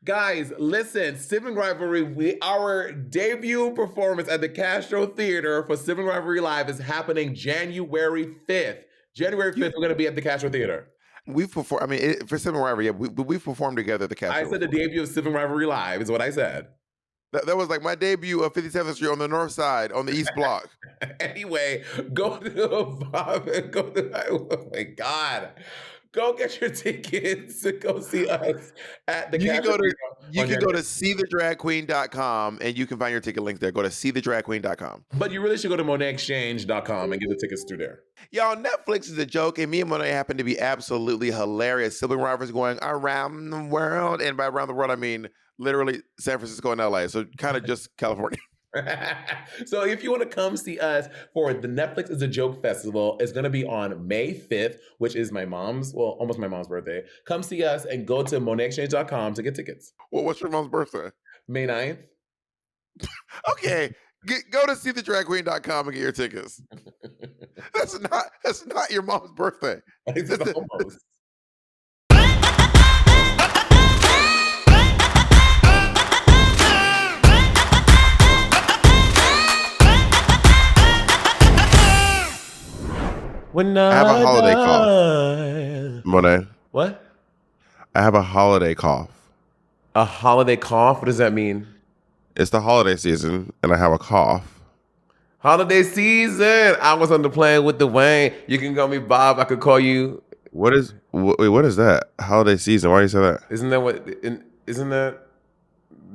Guys, listen, Sibling Rivalry, our debut performance at the Castro Theater for Sibling Rivalry Live is happening January 5th. January 5th, we're going to be at the Castro Theater. We've performed, for Sibling Rivalry, yeah, we've performed together at the Castro. I said the debut of Sibling Rivalry Live is what I said. That was like my debut of 57th Street on the north side, on the East Block. Anyway, oh my God. Go get your tickets to go see us at the You Castro can Theater. go to seethedragqueen.com and you can find your ticket link there. Go to seethedragqueen.com. But you really should go to monetexchange.com and get the tickets through there. Y'all, Netflix is a joke, and me and Monet happen to be absolutely hilarious. Sibling Rivalries going around the world, and by around the world, I mean literally San Francisco and LA, so kind of just California. So if you want to come see us for the Netflix is a Joke Festival, it's going to be on May 5th, which is almost my mom's birthday. Come see us and go to monetexchange.com to get tickets. Well, what's your mom's birthday? May 9th. Okay. Go to seethedragqueen.com and get your tickets. That's not your mom's birthday. It's almost. I have a holiday cough. Monet. What? I have a holiday cough. A holiday cough? What does that mean? It's the holiday season, and I have a cough. Holiday season. I was on the plane with Dwayne. You can call me Bob. I could call you. What is that? Holiday season. Why do you say that? Isn't that?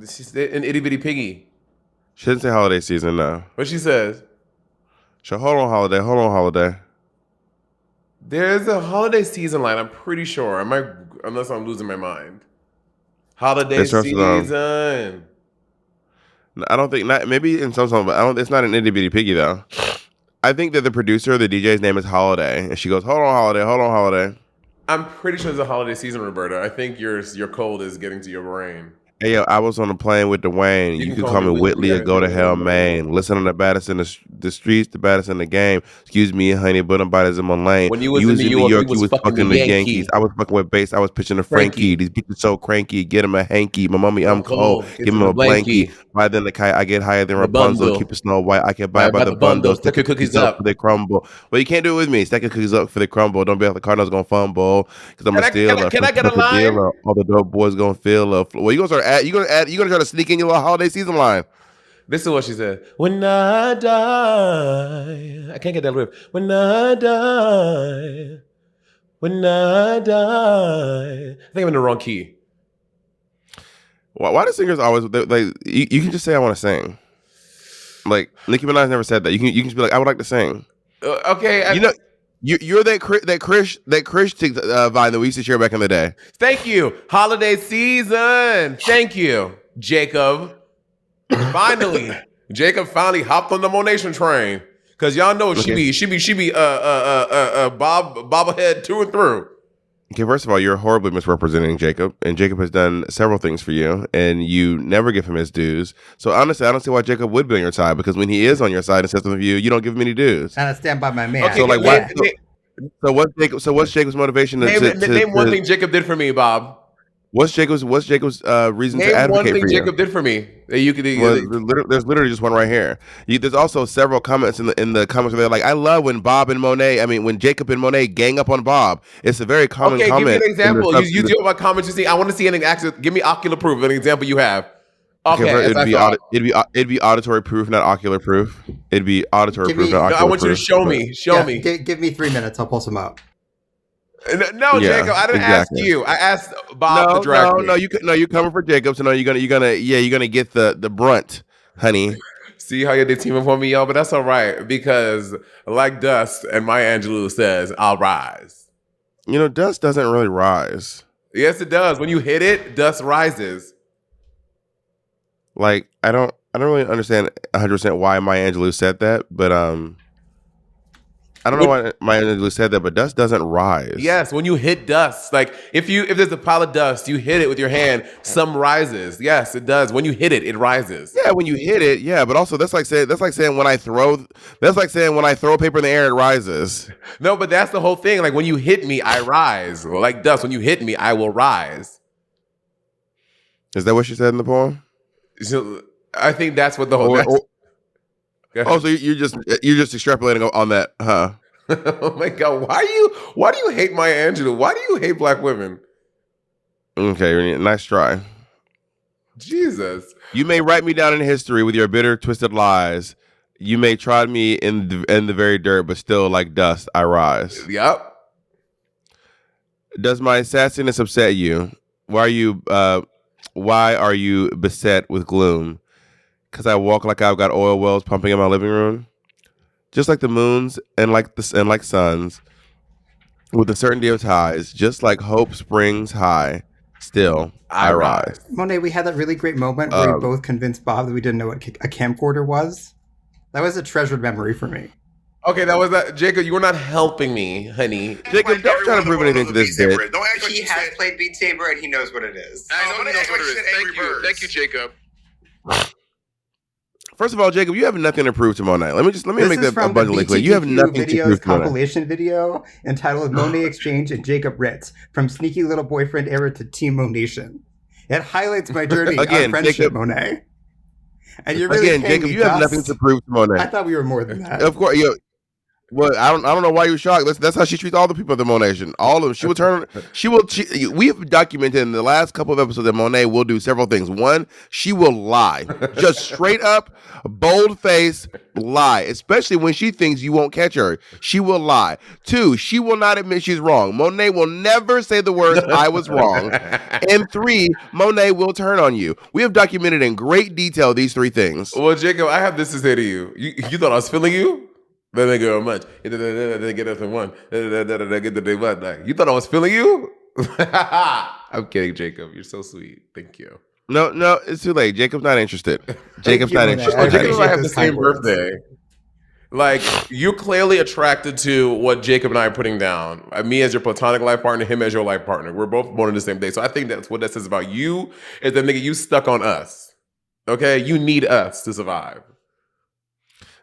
She said an itty bitty piggy. She didn't say holiday season, no. What she says? So hold on, holiday. There's a holiday season line. I'm pretty sure. Unless I'm losing my mind. Holiday season. I don't think maybe in some songs, but it's not an itty bitty piggy though. I think that the producer, the DJ's name is Holiday, and she goes, "Hold on, holiday." I'm pretty sure it's a holiday season, Roberta. I think your cold is getting to your brain. Hey, yo, I was on a plane with Dwayne. You can call me Whitley or go to hell, man. Listen to the baddest in the streets, the baddest in the game. Excuse me, honey, but I'm baddest in my lane. When you was in New York, you was fucking the Yankees. I was fucking with bass. I was pitching a Frankie. These bitches so cranky. Get him a hanky. My mommy, I'm cold. Give him a blankie. Higher than the kite, I get higher than Rapunzel. Keep it Snow White. I can buy by the bundle. Stack your cookies up for they crumble. Well, you can't do it with me. Stack your cookies up for they crumble. Don't be like the Cardinals gonna fumble. Because I'm gonna steal. Can I get a line? All the dope boys gonna feel. Well, you gonna try to sneak in your little holiday season line. This is what she said. When I die, I can't get that riff. When I die, I think I'm in the wrong key. Why do singers always like? You can just say I want to sing. Like Nicki Minaj never said that. You can just be like I would like to sing. Okay, you're that Krish vine that we used to share back in the day. Thank you. Holiday season. Thank you, Jacob. Finally, Jacob finally hopped on the Monet train because y'all know she be bobblehead through and through. Okay, first of all, you're horribly misrepresenting Jacob, and Jacob has done several things for you, and you never give him his dues. So honestly, I don't see why Jacob would be on your side, because when he is on your side and says something to you, you don't give him any dues. And I stand by my man. Okay, so like, what's Jacob's motivation? Name one thing Jacob did for me, Bob. What's Jacob's reason to advocate for you? Name one thing Jacob did for me that you could. There's literally just one right here. There's also several comments in the comments where they're like, I love when when Jacob and Monet gang up on Bob. It's a very common comment. Okay, give me an example. You do my comments. You see, I want to see an example. Give me ocular proof of an example you have. Okay, it'd be auditory proof, not ocular proof. It'd be auditory proof, not ocular proof. I want you to show me. Give me 3 minutes. I'll pull some out. No, yeah, Jacob, I didn't ask you. I asked Bob to drag me. You're coming for Jacob, so you're gonna get the brunt, honey. See how you did team up on me, y'all, but that's all right because like Dust and Maya Angelou says, I'll rise. Dust doesn't really rise. Yes, it does. When you hit it, dust rises. Like I don't really understand 100% why Maya Angelou said that, but I don't know why Maya Angelou said that, but dust doesn't rise. Yes, when you hit dust, like if there's a pile of dust, you hit it with your hand, some rises. Yes, it does. When you hit it, it rises. Yeah, when you hit it, yeah. But also that's like saying when I throw paper in the air, it rises. No, but that's the whole thing. Like when you hit me, I rise. Like dust, when you hit me, I will rise. Is that what she said in the poem? So I think that's what the whole. So you're just extrapolating on that, huh? Oh my God! Why do you hate Maya Angelou? Why do you hate Black women? Okay, nice try. Jesus. You may write me down in history with your bitter, twisted lies. You may trod me in the very dirt, but still, like dust, I rise. Yep. Does my sassiness upset you? Why are you beset with gloom? Because I walk like I've got oil wells pumping in my living room, just like the moons and like suns, with the certainty of tides, just like hope springs high. Still, I rise. Monet, we had that really great moment where we both convinced Bob that we didn't know what a camcorder was. That was a treasured memory for me. Okay, that was that. Jacob, you were not helping me, honey. Jacob, don't try to prove anything to this bitch. He has played Beat Saber and he knows what it is. I know he knows what it is. Thank you, Jacob. First of all, Jacob, you have nothing to prove to Monet. Let me make that abundantly clear. You have nothing to prove to Monet. Compilation video entitled Monet Exchange and Jacob Ritz, from Sneaky Little Boyfriend era to Team Monation. It highlights my journey on friendship, Jacob, Monet. And you're really Jacob, you have nothing to prove to Monet. I thought we were more than that. Of course, well, I don't know why you're shocked. That's how she treats all the people at the Monation. All of them. She will turn. We've documented in the last couple of episodes that Monet will do several things. One, she will lie, just straight up, bold face lie, especially when she thinks you won't catch her. She will lie. Two, she will not admit she's wrong. Monet will never say the words "I was wrong." And three, Monet will turn on you. We have documented in great detail these three things. Well, Jacob, I have this to say to you. You thought I was feeling you? Then they go much. They get up in one. Get the day one. Like, you thought I was feeling you? I'm kidding, Jacob. You're so sweet. Thank you. No, it's too late. Jacob's not interested. Jacob's not interested. Jacob and I have the same birthday. Like, you're clearly attracted to what Jacob and I are putting down. Me as your platonic life partner, him as your life partner. We're both born on the same day. So I think that's what that says about you, is that nigga, you stuck on us. Okay? You need us to survive.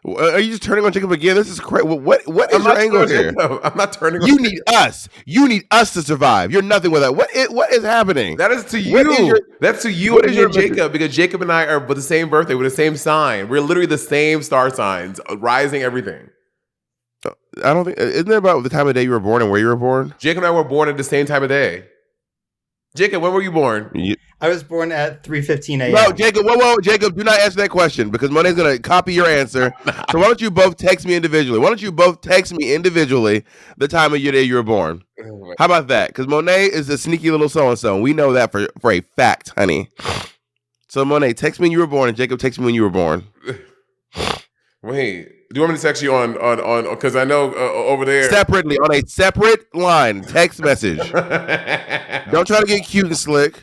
Are you just turning on Jacob again? This is crazy. What is your angle here? I'm not turning on. You need us. You need us to survive. You're nothing without. What is happening? That is to you. That's to you and Jacob, because Jacob and I are with the same birthday, with the same sign. We're literally the same star signs, rising everything. I don't think. Isn't it about the time of day you were born and where you were born? Jacob and I were born at the same time of day. Jacob, when were you born? I was born at 3:15 a.m. No, Jacob, whoa, Jacob, do not answer that question because Monet's going to copy your answer. So why don't you both text me individually? The time of your day you were born? How about that? Because Monet is a sneaky little so-and-so, and we know that for a fact, honey. So Monet, text me when you were born, and Jacob, text me when you were born. Wait, do you want me to text you on because I know over there separately on a separate line text message. Don't try to get cute and slick.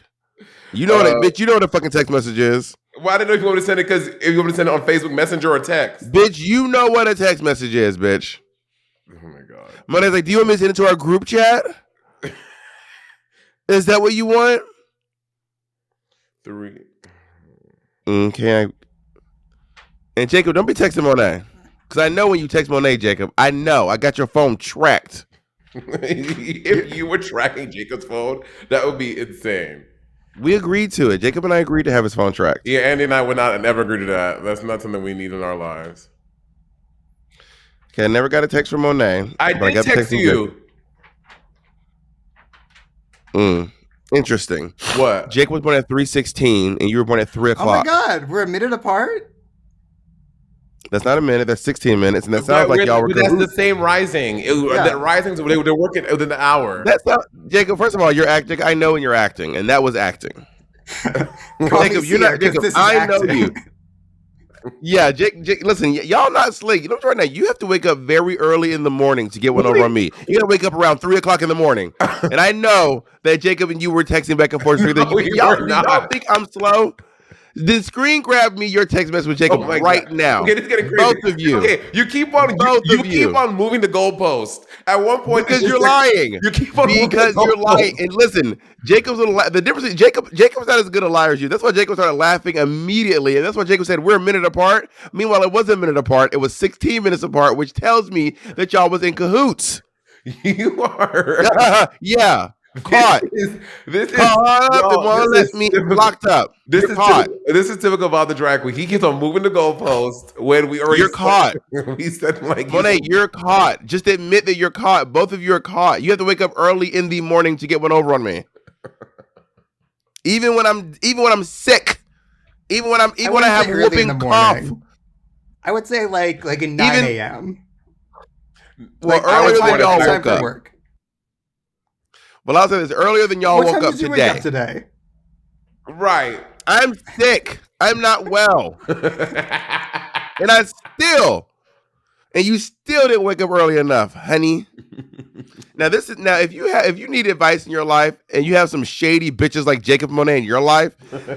You know that, bitch. You know what a fucking text message is. Well, I didn't know if you want me to send it because if you want me to send it on Facebook Messenger or text. Bitch, you know what a text message is, bitch. Oh my God. Money's like, do you want me to send it to our group chat? Is that what you want? 3. Okay. And Jacob, don't be texting Monet. Because I know when you text Monet, Jacob, I know. I got your phone tracked. If you were tracking Jacob's phone, that would be insane. We agreed to it. Jacob and I agreed to have his phone tracked. Yeah, Andy and I would not ever agree to that. That's not something we need in our lives. Okay, I never got a text from Monet. I did text you. Interesting. What? Jacob was born at 3:16 and you were born at 3 o'clock. Oh my God, we're a minute apart? That's not a minute. That's 16 minutes, and that sounds like y'all were. That's the same rising. That rising, they're working within the hour. That's not Jacob. First of all, you're acting. I know when you're acting, and that was acting. Jacob, you're not. Jacob, I know you. Yeah, Jake. Listen, y'all not slick. You know what right now? You have to wake up very early in the morning to get one over on me. You got to wake up around 3 o'clock in the morning, and I know that Jacob and you were texting back and forth. Y'all think I'm slow? Then screen grab me your text message with Jacob right now. Okay, this is getting crazy. Both of you. Okay, you keep on keep on moving the goalpost. At one point, because you're lying. You keep on because you're lying. And listen, Jacob's the difference is Jacob's not as good a liar as you. That's why Jacob started laughing immediately, and that's why Jacob said we're a minute apart. Meanwhile, it wasn't a minute apart. It was 16 minutes apart, which tells me that y'all was in cahoots. You are. Yeah. Caught. This is caught up. They won't let me locked up. You're caught. This is typical about the drag queen. He keeps on moving the goalpost when we already. You're caught. We said like Monet, you're caught. Just admit that you're caught. Both of you are caught. You have to wake up early in the morning to get one over on me. Even when I'm sick. Even when I have whooping cough. I would say like in 9 a.m. Well, earlier than y'all woke up. Work. Well, I'll say this: earlier than y'all woke up today. Wake up today. Right. I'm sick. I'm not well, and you still didn't wake up early enough, honey. Now if you need advice in your life and you have some shady bitches like Jacob Monet in your life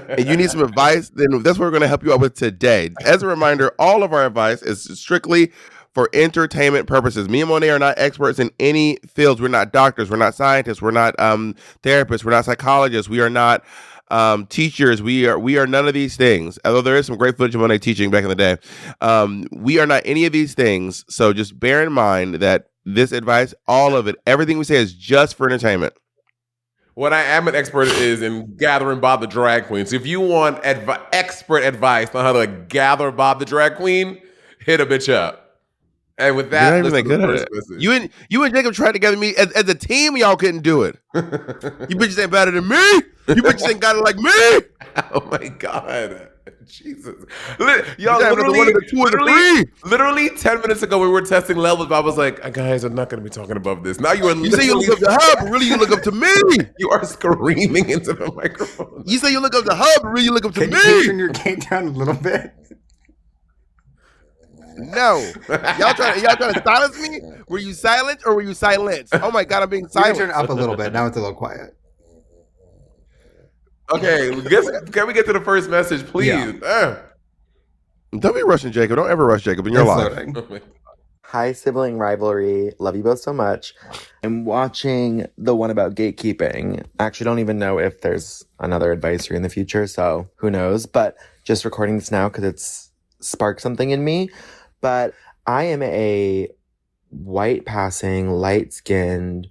and you need some advice, then that's what we're going to help you out with today. As a reminder, all of our advice is strictly for entertainment purposes. Me and Monet are not experts in any fields. We're not doctors. We're not scientists. We're not therapists. We're not psychologists. We are not teachers. We are none of these things. Although there is some great footage of Monet teaching back in the day. We are not any of these things. So just bear in mind that this advice, all of it, everything we say is just for entertainment. What I am an expert is in gathering Bob the drag queen. So if you want expert advice on how to gather Bob the drag queen, hit a bitch up. And with that, you're not even that good at it. You and Jacob tried to gather me as a team. Y'all couldn't do it. You bitches ain't better than me. You bitches ain't got it like me. Oh my God. Jesus. Y'all literally 10 minutes ago we were testing levels, but I was like, guys, I'm not going to be talking above this. Now you say you look up to Hub, but really you look up to me. You are screaming into the microphone. You say you look up to Hub, but really you look up to me. Can you turn your gate down a little bit? No. Y'all trying to silence me? Were you silent or were you silenced? Oh my God, I'm being silent. Turn it up a little bit. Now it's a little quiet. Okay, can we get to the first message, please? Yeah. Don't be rushing Jacob. Don't ever rush Jacob in your life. Hi, Sibling Rivalry. Love you both so much. I'm watching the one about gatekeeping. I actually don't even know if there's another advisory in the future, so who knows. But just recording this now because it's sparked something in me. But I am a white-passing, light-skinned,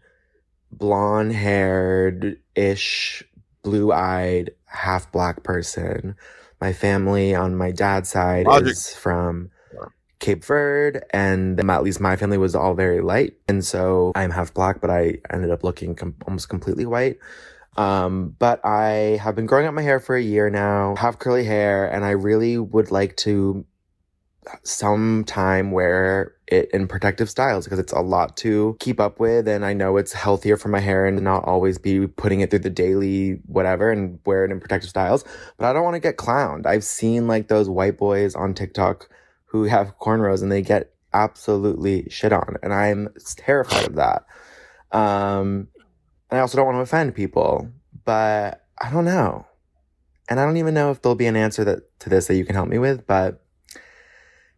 blonde-haired-ish, blue-eyed, half-black person. My family on my dad's side is from Cape Verde, and at least my family was all very light. And so I'm half black, but I ended up looking almost completely white. But I have been growing out my hair for a year now, have curly hair, and I really would like to sometime wear it in protective styles because it's a lot to keep up with, and I know it's healthier for my hair and not always be putting it through the daily whatever and wear it in protective styles. But I don't want to get clowned. I've seen like those white boys on TikTok who have cornrows and they get absolutely shit on, and I'm terrified of that. And I also don't want to offend people, but I don't know, and I don't even know if there'll be an answer to this that you can help me with, but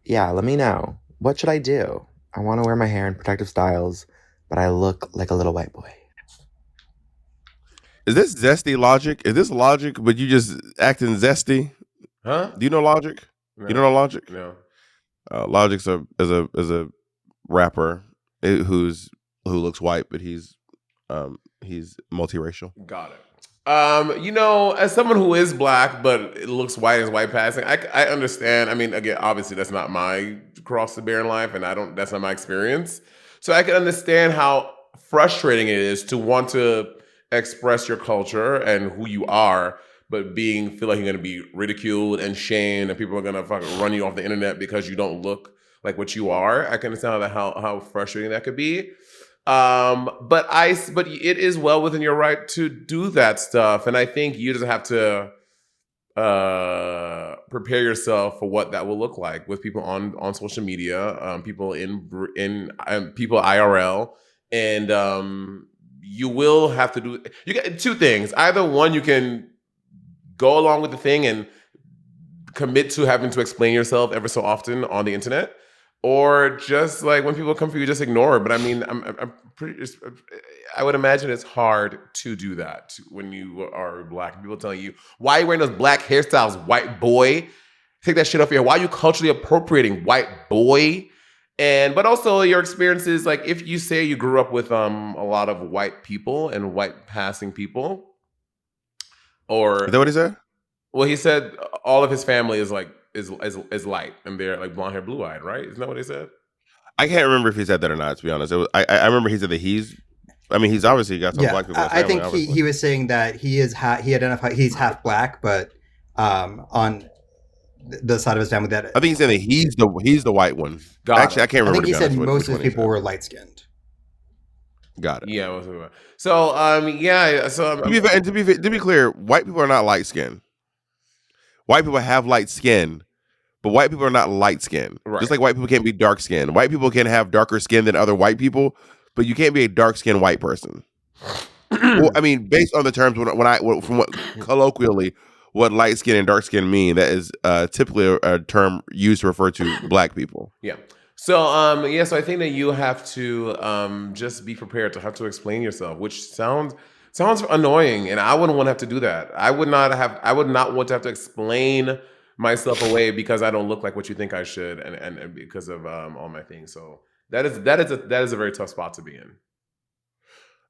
yeah, let me know. What should I do? I want to wear my hair in protective styles, but I look like a little white boy. Is this zesty logic? Is this logic, but you just acting zesty? Huh? Do you know Logic? No. You don't know Logic? No. Logic's is a rapper who looks white, but he's multiracial. Got it. As someone who is black but it looks white as white passing, I understand. I mean, again, obviously that's not my cross to bear in life, and that's not my experience. So I can understand how frustrating it is to want to express your culture and who you are, but feel like you're going to be ridiculed and shamed, and people are going to fucking run you off the internet because you don't look like what you are. I can understand how frustrating that could be. But it is well within your right to do that stuff, and I think you just have to prepare yourself for what that will look like with people on social media, people people IRL, and you will have to do. You get two things. Either one, you can go along with the thing and commit to having to explain yourself ever so often on the internet. Or just like when people come for you, just ignore it. But I mean, I would imagine it's hard to do that when you are black. People telling you, why are you wearing those black hairstyles, white boy? Take that shit off your hair. Why are you culturally appropriating, white boy? But also your experiences, like if you say you grew up with a lot of white people and white passing people, Is that what he said? Well, he said all of his family is like is light and they're like blonde hair, blue eyed, right? Isn't that what he said? I can't remember if he said that or not. To be honest, I remember he said that he's obviously got some black people. In his family, I think he was saying that he's half black, but on the side of his family that I think he's saying that he's the white one. Actually, I can't remember. I think he said most of his people were light skinned. Got it. Yeah. So yeah. So to be clear, white people are not light skinned. White people have light skin, but white people are not light skinned. Right. Just like white people can't be dark skinned. White people can have darker skin than other white people, but you can't be a dark skinned white person. Well, I mean, based on the terms from what colloquially what light skin and dark skin mean, that is typically a term used to refer to black people. Yeah. So so I think that you have to just be prepared to have to explain yourself, which sounds annoying, and I wouldn't want to have to do that. I would not want to have to explain myself away because I don't look like what you think I should, and because of all my things. So that is a very tough spot to be in.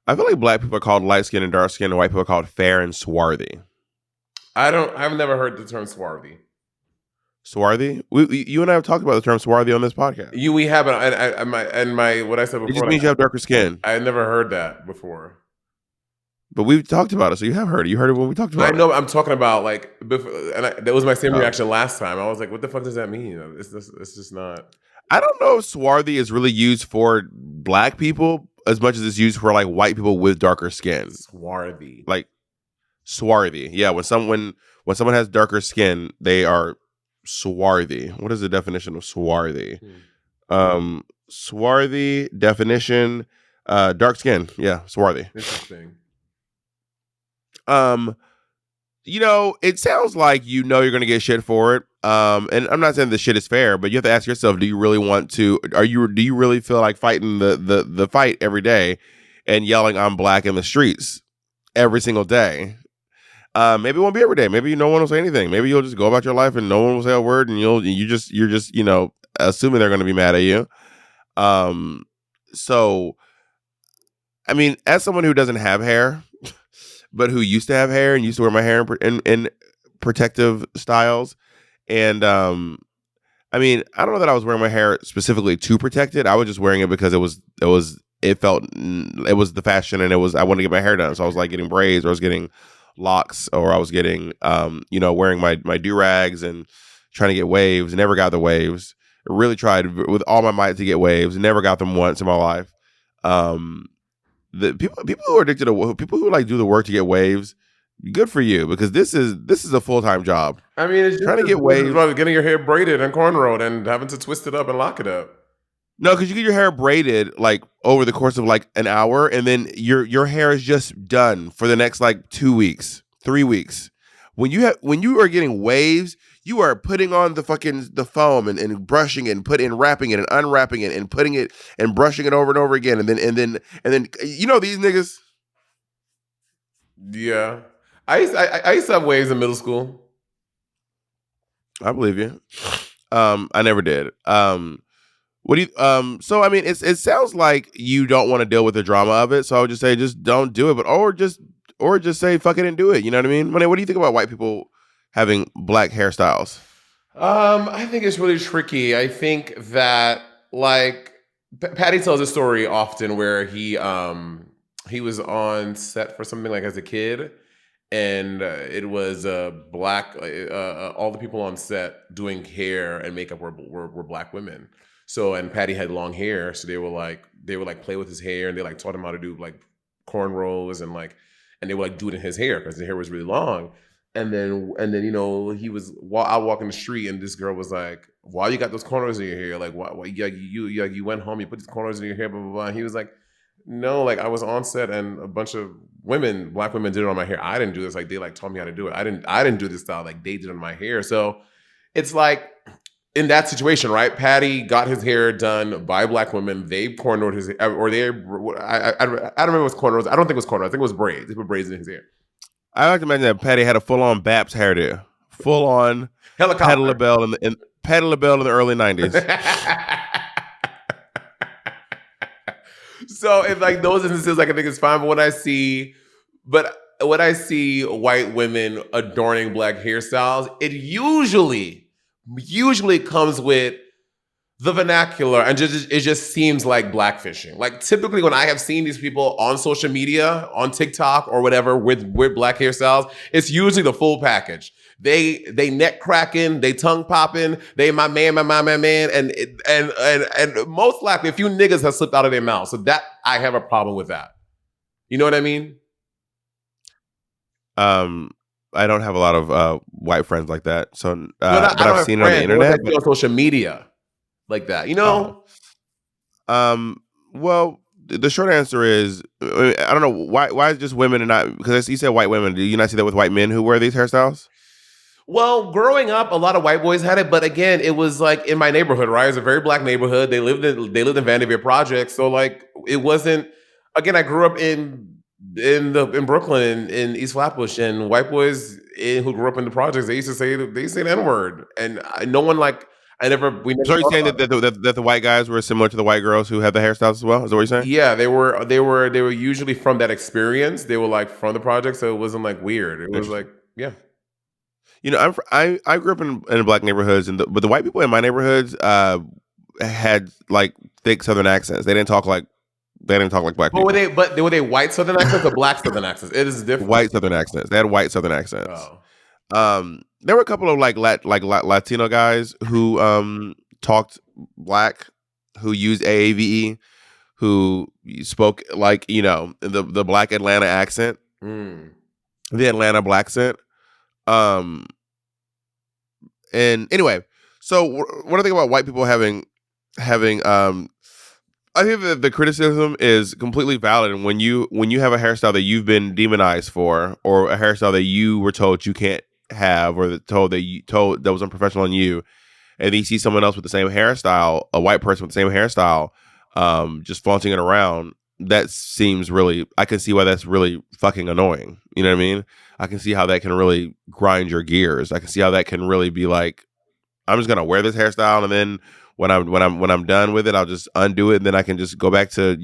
I feel like black people are called light skin and dark skin, and white people are called fair and swarthy. I've never heard the term swarthy. Swarthy? You and I have talked about the term swarthy on this podcast. We haven't. And my what I said before. It just means you have darker skin. I had never heard that before. But we've talked about it, so you have heard it. You heard it when we talked about it. I know. I'm talking about like before, that was my same reaction last time. I was like, "What the fuck does that mean?" It's just not. I don't know if swarthy is really used for black people as much as it's used for like white people with darker skin. Swarthy, like swarthy. Yeah, when someone has darker skin, they are swarthy. What is the definition of swarthy? Swarthy definition: dark skin. Yeah, swarthy. Interesting. It sounds like you're going to get shit for it. And I'm not saying the shit is fair, but you have to ask yourself: do you really want to? Do you really feel like fighting the fight every day and yelling "I'm black" in the streets every single day? Maybe it won't be every day. Maybe no one will say anything. Maybe you'll just go about your life and no one will say a word, and you're just assuming they're going to be mad at you. So, I mean, as someone who doesn't have hair, but who used to have hair and used to wear my hair in protective styles. And I mean, I don't know that I was wearing my hair specifically to protect it. I was just wearing it because it was the fashion, and I wanted to get my hair done. So I was like getting braids, or I was getting locks, or I was getting wearing my do-rags and trying to get waves. Never got the waves. I really tried with all my might to get waves. Never got them once in my life. The people who are addicted to people who like do the work to get waves, good for you, because this is a full-time job. I mean, it's trying to get waves, getting your hair braided and cornrowed and having to twist it up and lock it up. No, because you get your hair braided like over the course of like an hour, and then your hair is just done for the next like 2 weeks, 3 weeks. When you are getting waves, you are putting on the foam and brushing it and wrapping it and unwrapping it and putting it and brushing it over and over again, and then these niggas. Yeah, I used to have waves in middle school. I believe you. I never did. What do you? So I mean, it sounds like you don't want to deal with the drama of it. So I would just say, just don't do it, or just say fuck it and do it. You know what I mean? Monet, what do you think about white people having black hairstyles? I think it's really tricky. I think that like Patty tells a story often where he was on set for something like as a kid, and it was black. All the people on set doing hair and makeup were black women. So, and Patty had long hair, so they would play with his hair, and they like taught him how to do like cornrows and they would like do it in his hair because the hair was really long. And then he was out walking the street, and this girl was like, "Why you got those cornrows in your hair? Like, why you went home, you put these cornrows in your hair, blah blah blah." And he was like, "No, like I was on set, and a bunch of black women did it on my hair. I didn't do this. Like they like taught me how to do it. I didn't do this style. Like they did it on my hair." So it's like, in that situation, right? Patty got his hair done by black women. They cornrowed his hair, or I don't remember if it was cornrows. I don't think it was cornrows. I think it was braids. They put braids in his hair. I like to imagine that Patty had a full-on Baps hairdo, full-on helicopter Patti LaBelle in the early 90s. So in like those instances, like I think it's fine. But when I see white women adorning black hairstyles, it usually comes with the vernacular, and it just seems like blackfishing. Like typically when I have seen these people on social media, on TikTok or whatever with black hairstyles, it's usually the full package. They neck cracking, they tongue popping, they my man, and most likely a few niggas have slipped out of their mouth. So that I have a problem with that. You know what I mean? I don't have a lot of white friends like that. So but I've seen it on the internet. But on social media. Like that, you know? Well, the short answer is, I don't know why is just women and not, because you said white women. Do you not see that with white men who wear these hairstyles? Well, growing up, a lot of white boys had it, but again, it was like in my neighborhood, right? It's a very black neighborhood. They lived in Vanderbilt Projects, so like it wasn't. Again, I grew up in Brooklyn in East Flatbush, and white boys who grew up in the projects, they say the N-word, and no one like. We never. So are you saying that the white guys were similar to the white girls who had the hairstyles as well? Is that what you're saying? Yeah, they were usually from that experience. They were like from the project, so it wasn't like weird. It was like, yeah. You know, I grew up in black neighborhoods, but the white people in my neighborhoods had like thick Southern accents. They didn't talk like black people. Were they white Southern accents or black Southern accents? It is different. White Southern accents. They had white Southern accents. Oh. There were a couple of Latino guys who talked black, who used AAVE, who spoke like, you know, the black Atlanta accent, the Atlanta black accent. And anyway, so what I think about white people having I think that the criticism is completely valid. And when you have a hairstyle that you've been demonized for, or a hairstyle that you were told you can't have, or told that was unprofessional on you, and then you see someone else with the same hairstyle, a white person with the same hairstyle, just flaunting it around, that seems really, I can see why that's really fucking annoying. You know what I mean? I can see how that can really grind your gears. I can see how that can really be like, I'm just gonna wear this hairstyle, and then when I'm done with it, I'll just undo it, and then I can just go back to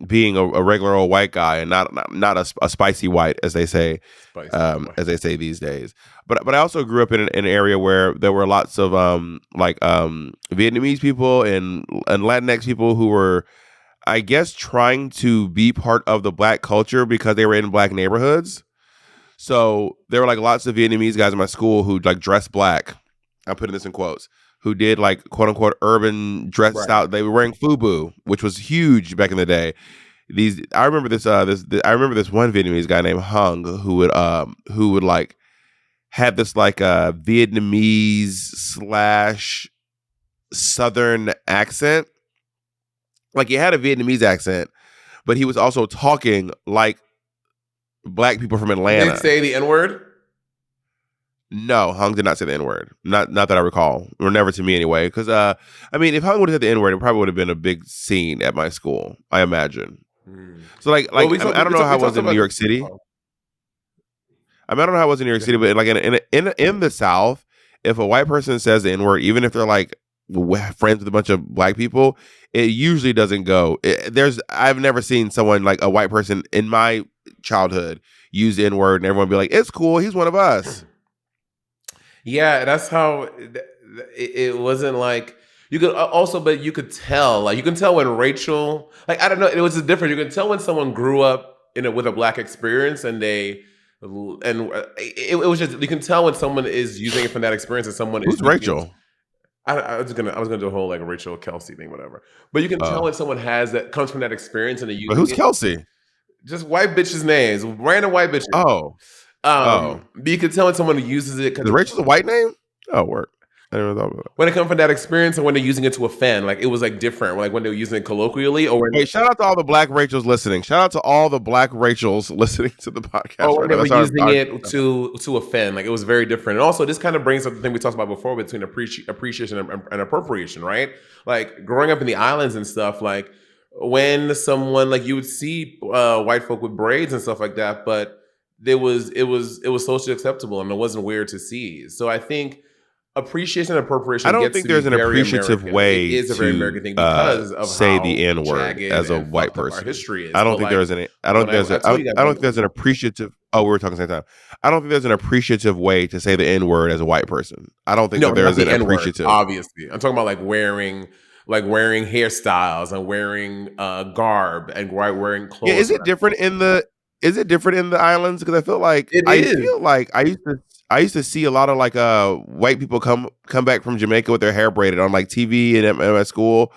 being a regular old white guy, and not a spicy white, as they say, these days. But I also grew up in an area where there were lots of Vietnamese people and Latinx people who were, I guess, trying to be part of the black culture because they were in black neighborhoods. So there were like lots of Vietnamese guys in my school who like dressed black. I'm putting this in quotes. Who did like quote unquote urban dress style? They were wearing FUBU, which was huge back in the day. I remember this. I remember this one Vietnamese guy named Hung who would like have this like Vietnamese / Southern accent. Like he had a Vietnamese accent, but he was also talking like black people from Atlanta. Did they say the N-word? No, Hung did not say the N-word. Not that I recall, or never to me anyway. Because I mean, if Hung would have said the N-word, it probably would have been a big scene at my school, I imagine. So I don't know how it was in New York City. I don't know how it was in New York City, but like in the South, if a white person says the N-word, even if they're like friends with a bunch of black people, it usually doesn't go. I've never seen someone like a white person in my childhood use the N-word and everyone be like, it's cool, he's one of us. Yeah, that's how it wasn't like you could also, but you could tell, like you can tell when Rachel, like I don't know, it was different. You can tell when someone grew up with a black experience, and it was just, you can tell when someone is using it from that experience and someone Who's Rachel? I was gonna do a whole like Rachel Kelsey thing, whatever. But you can tell when someone comes from that experience and they use. But who's Kelsey? Just white bitches' names, random white bitches. But you can tell when someone uses it. Is Rachel's a white name? Oh, work. I never thought about that. When it comes from that experience, and when they're using it to offend, like it was like different. Like when they were using it colloquially, or wait, shout out to all the black Rachels listening. Shout out to all the black Rachels listening to the podcast. Or when they were using it to offend. Like it was very different. And also, this kind of brings up the thing we talked about before between appreciation and appropriation, right? Like growing up in the islands and stuff, like when someone, like you would see white folk with braids and stuff like that, but it was socially acceptable and it wasn't weird to see. So I think appreciation and appropriation. I don't gets think to there's be an very appreciative American. way It is a very American thing because of say how the N word jagged as a and white fucked up person. our history is. I don't think there's any. I don't think there's an appreciative. Oh, we were talking at the same time. I don't think there's an appreciative way to say the N word as a white person. I don't think that there's an appreciative. Obviously, I'm talking about like wearing hairstyles and wearing garb and wearing clothes. Yeah, is it different in the islands? Because I feel like I used to see a lot of like white people come back from Jamaica with their hair braided on like TV and at school.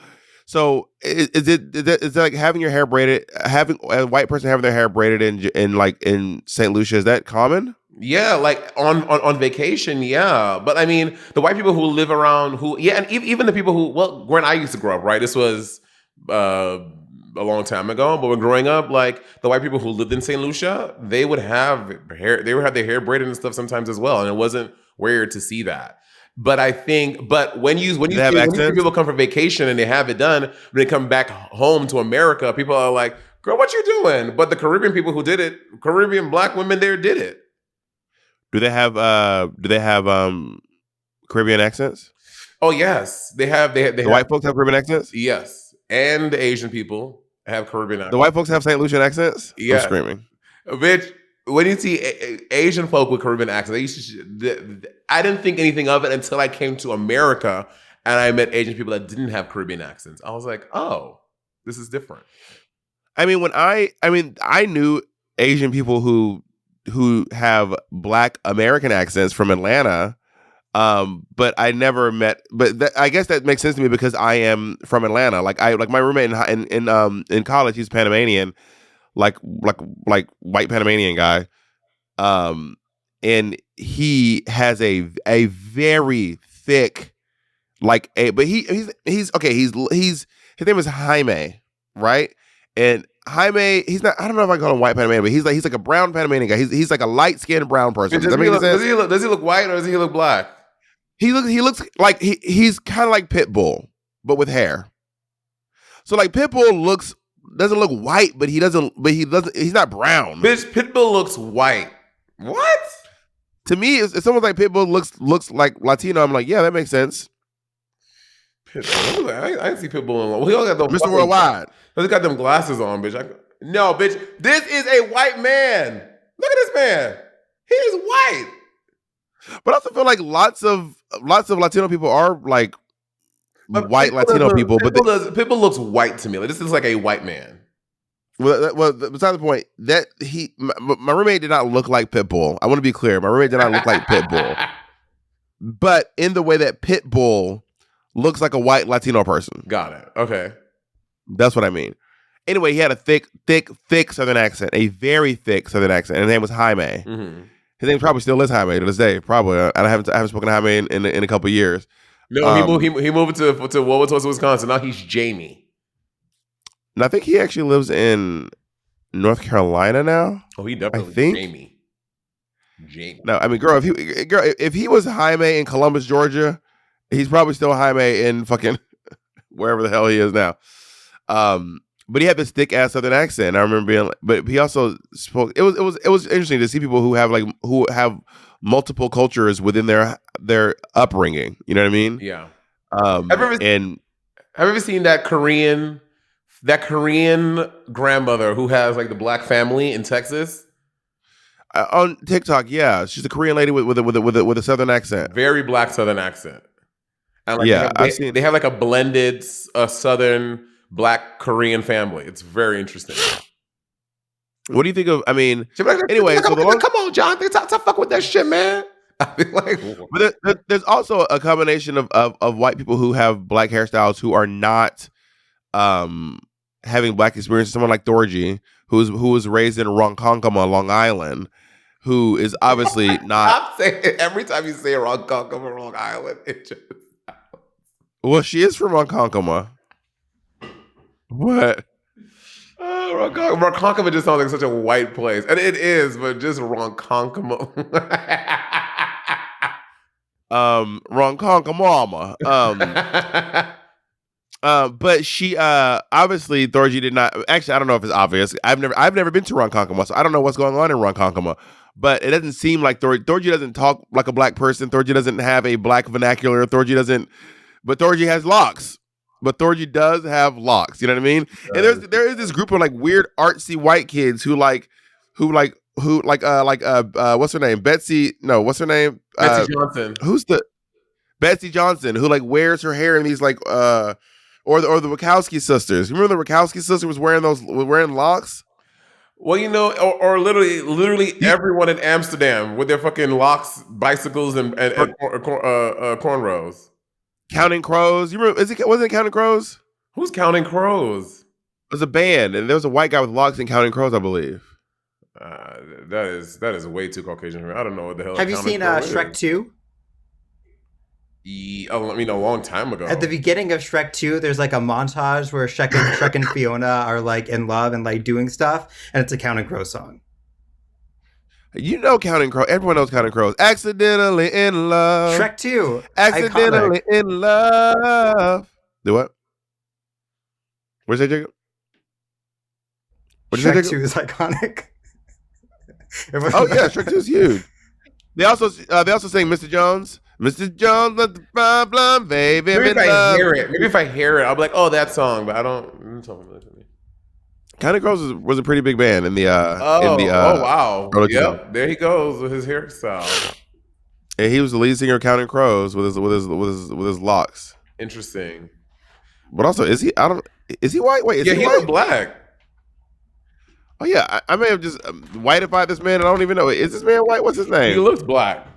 So is it like having your hair braided, having a white person having their hair braided in St. Lucia, is that common? Yeah, like on vacation, yeah. But I mean, the white people who live around, and even the people who, when I used to grow up, right? This was a long time ago, but when growing up, like the white people who lived in St. Lucia, they would have hair, they would have their hair braided and stuff sometimes as well, and it wasn't weird to see that. But I think, when you see people come for vacation and they have it done, when they come back home to America, people are like, "Girl, what you doing?" But the Caribbean people who did it, Caribbean black women there did it. Do they have Caribbean accents? Oh yes, they have. The white folks have Caribbean accents. Yes, and the Asian people have Caribbean accents. The white folks have St. Lucian accents. Yeah, I'm screaming, bitch. When you see Asian folk with Caribbean accents, I didn't think anything of it until I came to America and I met Asian people that didn't have Caribbean accents. I was like, oh, this is different. I mean, I knew Asian people who have Black American accents from Atlanta, but I never met. But I guess that makes sense to me because I am from Atlanta. Like my roommate in college, he's Panamanian. Like white Panamanian guy, and he has a very thick, but he's okay. His name is Jaime, right? And Jaime, he's not. I don't know if I call him white Panamanian, but he's like a brown Panamanian guy. He's like a light skinned brown person. Does that make sense? Does he look white or does he look black? He looks like he's kind of like Pitbull, but with hair. So like Pitbull doesn't look white, but he's not brown. Bitch, Pitbull looks white. What? To me, if someone like Pitbull looks like Latino, I'm like, yeah, that makes sense. Pitbull. I didn't see Pitbull. He got them Mr. Worldwide. He's got them glasses on, bitch. No, bitch. This is a white man. Look at this man. He is white. But I also feel like lots of Latino people are like white Latino people, but Pitbull looks white to me. Like this is like a white man. Well, beside the point, that my roommate did not look like Pitbull. I want to be clear, my roommate did not look like Pitbull, but in the way that Pitbull looks like a white Latino person. Got it. Okay, that's what I mean. Anyway, he had a thick Southern accent, a very thick Southern accent, and his name was Jaime. Mm-hmm. His name probably still is Jaime to this day. Probably. I haven't spoken to Jaime in a couple of years. No, he moved to Wauwatosa, Wisconsin. Now he's Jamie. And I think he actually lives in North Carolina now. Oh, he definitely Jamie. No, I mean, girl, if he was Jaime in Columbus, Georgia, he's probably still Jaime in fucking wherever the hell he is now. But he had this thick ass Southern accent. I remember being, but he also spoke. It was interesting to see people who have multiple cultures within their upbringing. You know what I mean? Yeah. Have you ever seen that Korean grandmother who has like the black family in Texas? On TikTok, yeah, she's a Korean lady with a Southern accent, very black Southern accent. And like yeah, they have like a blended Southern black Korean family. It's very interesting. What do you think of? I mean, anyway, come on, John, stop fuck with that shit, man. I mean, like, but there's also a combination of white people who have black hairstyles who are not having black experiences. Someone like Thorgy, who was raised in Ronkonkoma, Long Island, who is obviously not. I'm saying every time you say Ronkonkoma, Long Island, it just. Well, she is from Ronkonkoma. What? Ronkonkoma just sounds like such a white place, and it is, but just Ronkonkoma. Ronkonkoma. But she obviously Thorgy did not. Actually, I don't know if it's obvious. I've never been to Ronkonkoma, so I don't know what's going on in Ronkonkoma. But it doesn't seem like Thorgy doesn't talk like a black person. Thorgy doesn't have a black vernacular. Thorgy doesn't. But Thorgy has locks. But Thorgy does have locks. You know what I mean? And there is this group of like weird artsy white kids who what's her name? Betsy? No, what's her name? Betsy Johnson. Who's the Betsy Johnson who like wears her hair in these like or the Wachowski sisters. You remember the Wachowski sisters was wearing locks? Well, you know, or literally everyone in Amsterdam with their fucking locks, bicycles, and cornrows. Counting Crows. You remember? Was it Counting Crows? Who's Counting Crows? It was a band, and there was a white guy with locks in Counting Crows, I believe. That is way too Caucasian for me. I don't know what the hell. Have you seen Shrek 2? I mean, a long time ago. At the beginning of Shrek 2, there's like a montage where Shrek and Fiona are like in love and like doing stuff, and it's a Counting Crows song. You know Counting Crows. Everyone knows Counting Crows. Accidentally in love. Shrek 2. Accidentally in love. Do what? What'd you say, Jacob? Shrek 2 is iconic. Oh yeah, Shrek 2 is huge. They also sing Mr. Jones. Mr. Jones, let the problem, baby. Maybe if I hear it, I'll be like, oh, that song, but I don't. Counting Crows was a pretty big band in the oh wow. Yep, there he goes with his hairstyle. And he was the lead singer of Counting Crows with his locks. Interesting. But also, is he white? Wait, is he looks black. Oh yeah, I may have just whiteified this man. I don't even know. Is this man white? What's his name? He looks black.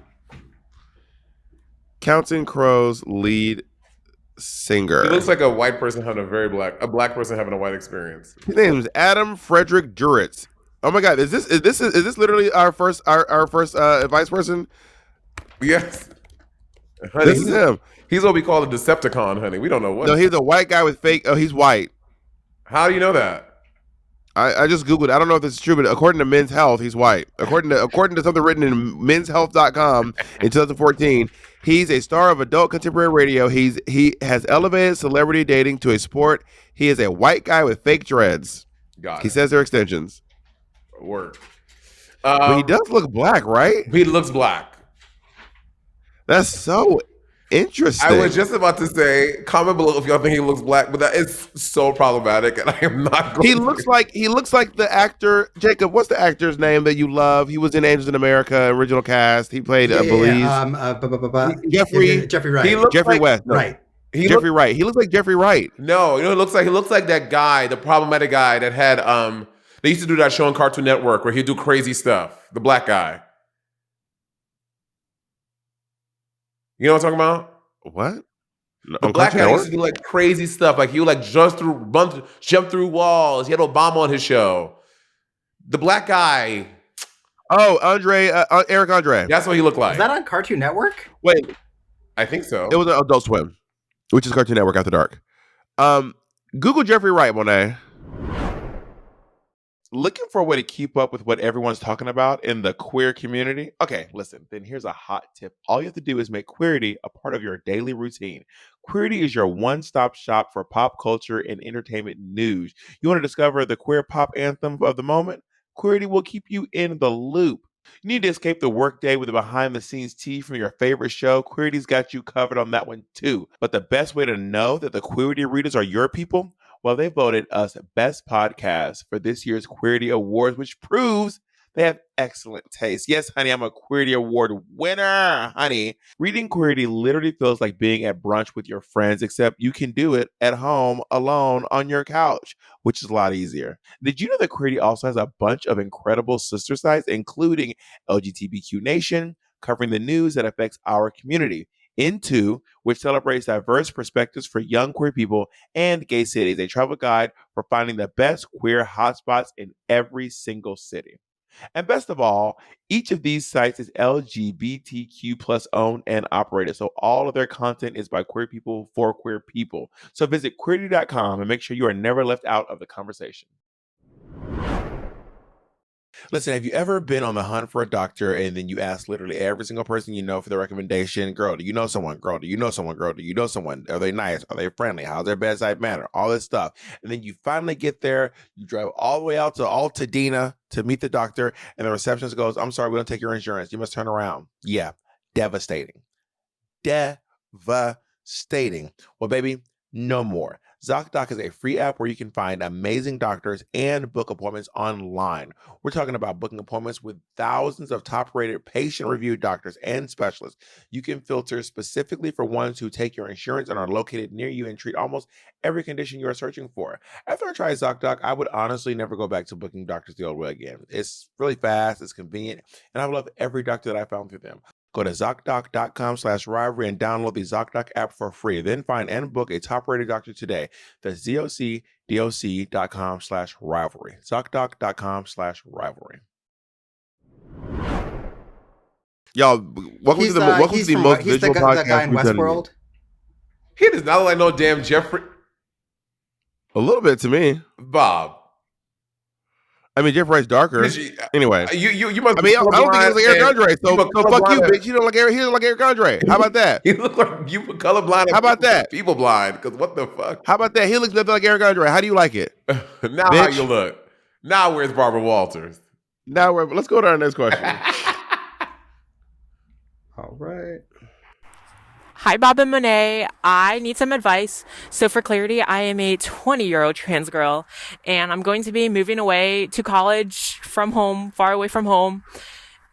Counting Crows lead singer. He looks like a white person having a black person having a white experience. His name is Adam Frederick Duritz. Oh my God, is this literally our first advice person? Yes, honey, this is him. He's what we call a Decepticon, honey. We don't know what. No, he's a white guy with fake. Oh, he's white. How do you know that? I just Googled. I don't know if this is true, but according to Men's Health, he's white. According to something written in menshealth.com in 2014, he's a star of adult contemporary radio. He has elevated celebrity dating to a sport. He is a white guy with fake dreads. He says they're extensions. Word. But he does look black, right? He looks black. That's so interesting. I was just about to say, comment below if y'all think he looks black, but that is so problematic, and I am not going. He looks like the actor Jacob. What's the actor's name that you love? He was in Angels in America original cast. He played Belize. Jeffrey Wright. Jeffrey West. No. Right. Jeffrey Wright. He looks like Jeffrey Wright. No, he looks like that guy, the problematic guy that had they used to do that show on Cartoon Network where he'd do crazy stuff. The black guy. You know what I'm talking about? What? The black guy used to do like crazy stuff. Like he would like jump through walls. He had Obama on his show. The black guy. Oh, Eric Andre. That's what he looked like. Is that on Cartoon Network? Wait. I think so. It was on Adult Swim, which is Cartoon Network After Dark. Google Jeffrey Wright, Monet. Looking for a way to keep up with what everyone's talking about in the queer community? Okay, listen, then here's a hot tip. All you have to do is make Queerity a part of your daily routine. Queerity is your one-stop shop for pop culture and entertainment news. You want to discover the queer pop anthem of the moment? Queerity will keep you in the loop. You need to escape the workday with a behind-the-scenes tea from your favorite show. Queerity's got you covered on that one too. But the best way to know that the Queerity readers are your people? Well, they voted us Best Podcast for this year's Queerity Awards, which proves they have excellent taste. Yes, honey, I'm a Queerity Award winner, honey. Reading Queerity literally feels like being at brunch with your friends, except you can do it at home, alone, on your couch, which is a lot easier. Did you know that Queerity also has a bunch of incredible sister sites, including LGBTQ Nation, covering the news that affects our community, Into, which celebrates diverse perspectives for young queer people, and Gay Cities, a travel guide for finding the best queer hotspots in every single city. And best of all, each of these sites is LGBTQ plus owned and operated. So all of their content is by queer people for queer people. So visit queerty.com and make sure you are never left out of the conversation. Listen, have you ever been on the hunt for a doctor and then you ask literally every single person you know for the recommendation? Girl, do you know someone? Girl, do you know someone? Girl, do you know someone? Are they nice? Are they friendly? How's their bedside manner? All this stuff. And then you finally get there. You drive all the way out to Altadena to meet the doctor. And the receptionist goes, I'm sorry, we don't take your insurance. You must turn around. Yeah, devastating. Devastating. Well, baby, no more. ZocDoc is a free app where you can find amazing doctors and book appointments online. We're talking about booking appointments with thousands of top-rated patient-reviewed doctors and specialists. You can filter specifically for ones who take your insurance and are located near you and treat almost every condition you are searching for. After I tried ZocDoc, I would honestly never go back to booking doctors the old way again. It's really fast, it's convenient, and I love every doctor that I found through them. Go to ZocDoc.com/rivalry and download the ZocDoc app for free. Then find and book a top-rated doctor today. That's ZocDoc.com/rivalry. ZocDoc.com/rivalry. Y'all, welcome to the most visual podcast. The guy in Westworld. He does not look like no damn Jeffrey. A little bit to me, Bob. I mean, Jeffrey's darker. Anyway, you must. I mean, I don't think he looks like Eric Andre. So fuck you, bitch. You don't like Eric. He doesn't like Eric Andre. How about that? He look like you colorblind. How about that? People blind. Because what the fuck? How about that? He looks nothing like Eric Andre. How do you like it? Now bitch. How you look? Now where's Barbara Walters? Now let's go to our next question. All right. Hi, Bob and Monet. I need some advice. So for clarity, I am a 20-year-old trans girl, and I'm going to be moving away to college from home, far away from home.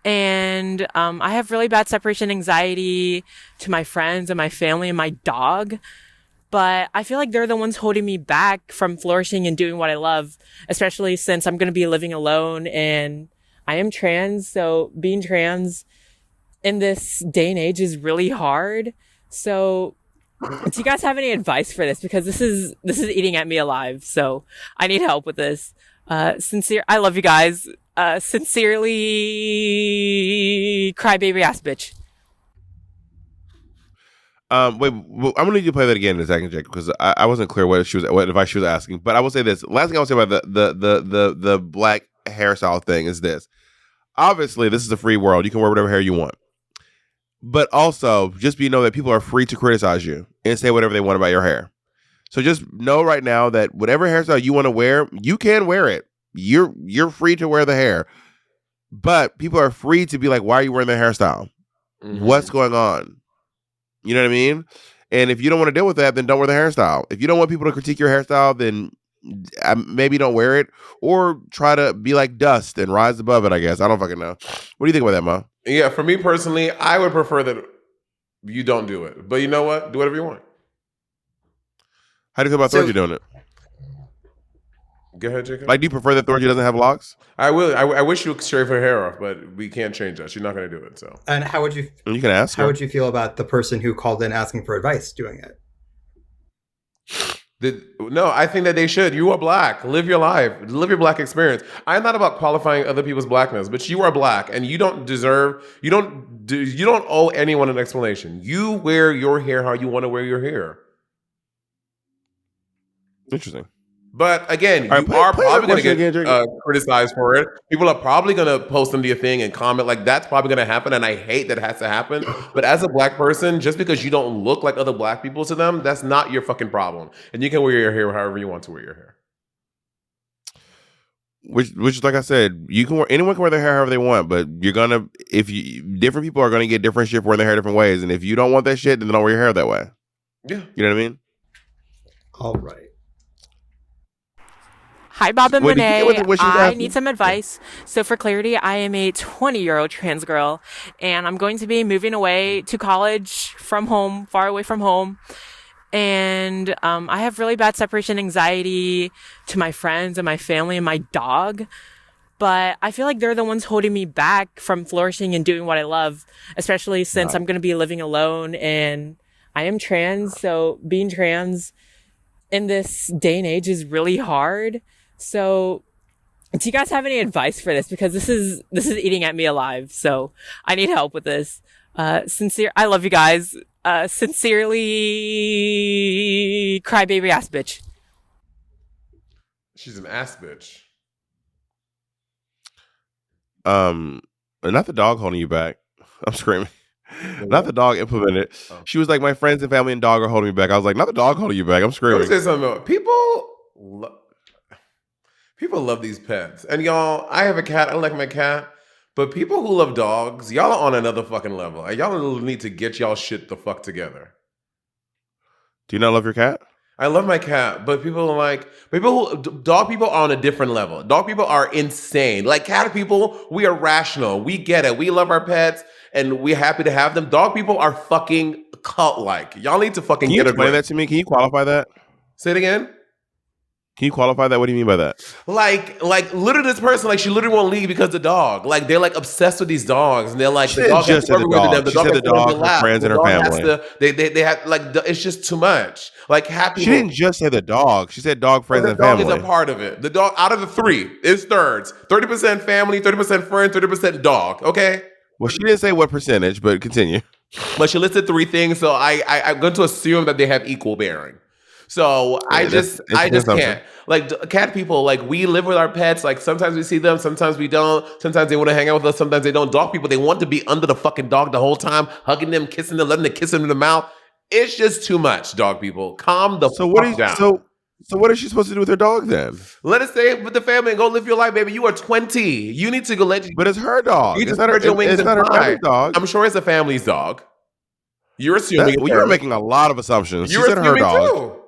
And I have really bad separation anxiety to my friends and my family and my dog. But I feel like they're the ones holding me back from flourishing and doing what I love, especially since I'm going to be living alone and I am trans. So being trans in this day and age is really hard. So do you guys have any advice for this? Because this is eating at me alive. So I need help with this. I love you guys. Sincerely, crybaby ass bitch. Wait, I'm gonna need you to play that again in a second, Jacob, because I wasn't clear what advice she was asking. But I will say this: last thing I'll say about the black hairstyle thing is this. Obviously, this is a free world. You can wear whatever hair you want. But also, just know that people are free to criticize you and say whatever they want about your hair. So just know right now that whatever hairstyle you want to wear, you can wear it. You're free to wear the hair. But people are free to be like, why are you wearing that hairstyle? Mm-hmm. What's going on? You know what I mean? And if you don't want to deal with that, then don't wear the hairstyle. If you don't want people to critique your hairstyle, then maybe don't wear it, or try to be like dust and rise above it, I guess. I don't fucking know. What do you think about that, Ma? Yeah, for me personally, I would prefer that you don't do it. But you know what? Do whatever you want. How do you feel about Thorgy doing it? Go ahead, Jacob. Like, do you prefer that Thorgy doesn't have locks? I will. I wish you would shave her hair off, but we can't change that. She's not going to do it. So. And how would you? You can ask her. How would you feel about the person who called in asking for advice doing it? No, I think that they should. You are black. Live your life. Live your black experience. I'm not about qualifying other people's blackness, but you are black, and you don't owe anyone an explanation. You wear your hair how you want to wear your hair. Interesting. But again, you are probably going to get criticized for it. People are probably going to post them to your thing and comment. Like, that's probably going to happen, and I hate that it has to happen. But as a black person, just because you don't look like other black people to them, that's not your fucking problem. And you can wear your hair however you want to wear your hair. Which is like I said, anyone can wear their hair however they want, but different people are gonna get different shit for wearing their hair different ways. And if you don't want that shit, then don't wear your hair that way. Yeah. You know what I mean? All right. Hi, Bob and Monet. I need some advice. So for clarity, I am a 20-year-old trans girl, and I'm going to be moving away to college from home, far away from home. And I have really bad separation anxiety to my friends and my family and my dog. But I feel like they're the ones holding me back from flourishing and doing what I love, especially since I'm going to be living alone and I am trans. So being trans in this day and age is really hard. So do you guys have any advice for this? Because this is eating at me alive. So I need help with this. I love you guys. Sincerely, crybaby ass bitch. She's an ass bitch. not the dog holding you back. I'm screaming. Not the dog implemented. Oh. She was like, my friends and family and dog are holding me back. I was like, not the dog holding you back. I'm screaming. Let me say something. People love these pets. And y'all, I have a cat. I like my cat. But people who love dogs, y'all are on another fucking level. And y'all need to get y'all shit the fuck together. Do you not love your cat? I love my cat, but dog people are on a different level. Dog people are insane. Like cat people, we are rational. We get it. We love our pets and we're happy to have them. Dog people are fucking cult-like. Y'all need to fucking get it. Can you explain that to me? Can you qualify that? Say it again. Can you qualify that? What do you mean by that? Like literally this person, like she literally won't leave because the dog. Like they're like obsessed with these dogs, and they're like the dog has to work with them. The dog has to her friends and her family. They have like it's just too much. Like happy. She didn't just say the dog. She said dog, friends, and family. The dog is a part of it. The dog out of the three is thirds. 30% family, 30% friends, 30% dog. Okay. Well, she didn't say what percentage, but continue. But she listed three things, so I'm going to assume that they have equal bearing. So I just can't. Like cat people, like we live with our pets. Like sometimes we see them, sometimes we don't. Sometimes they want to hang out with us, sometimes they don't. Dog people, they want to be under the fucking dog the whole time, hugging them, kissing them, letting them kiss them in the mouth. It's just too much, dog people. Calm the fuck down. So what is she supposed to do with her dog then? Let us stay with the family and go live your life, baby. You are 20. You need to go But it's her dog. It's not her family's dog. I'm sure it's a family's dog. You're assuming. You're making a lot of assumptions. She said her dog. Too.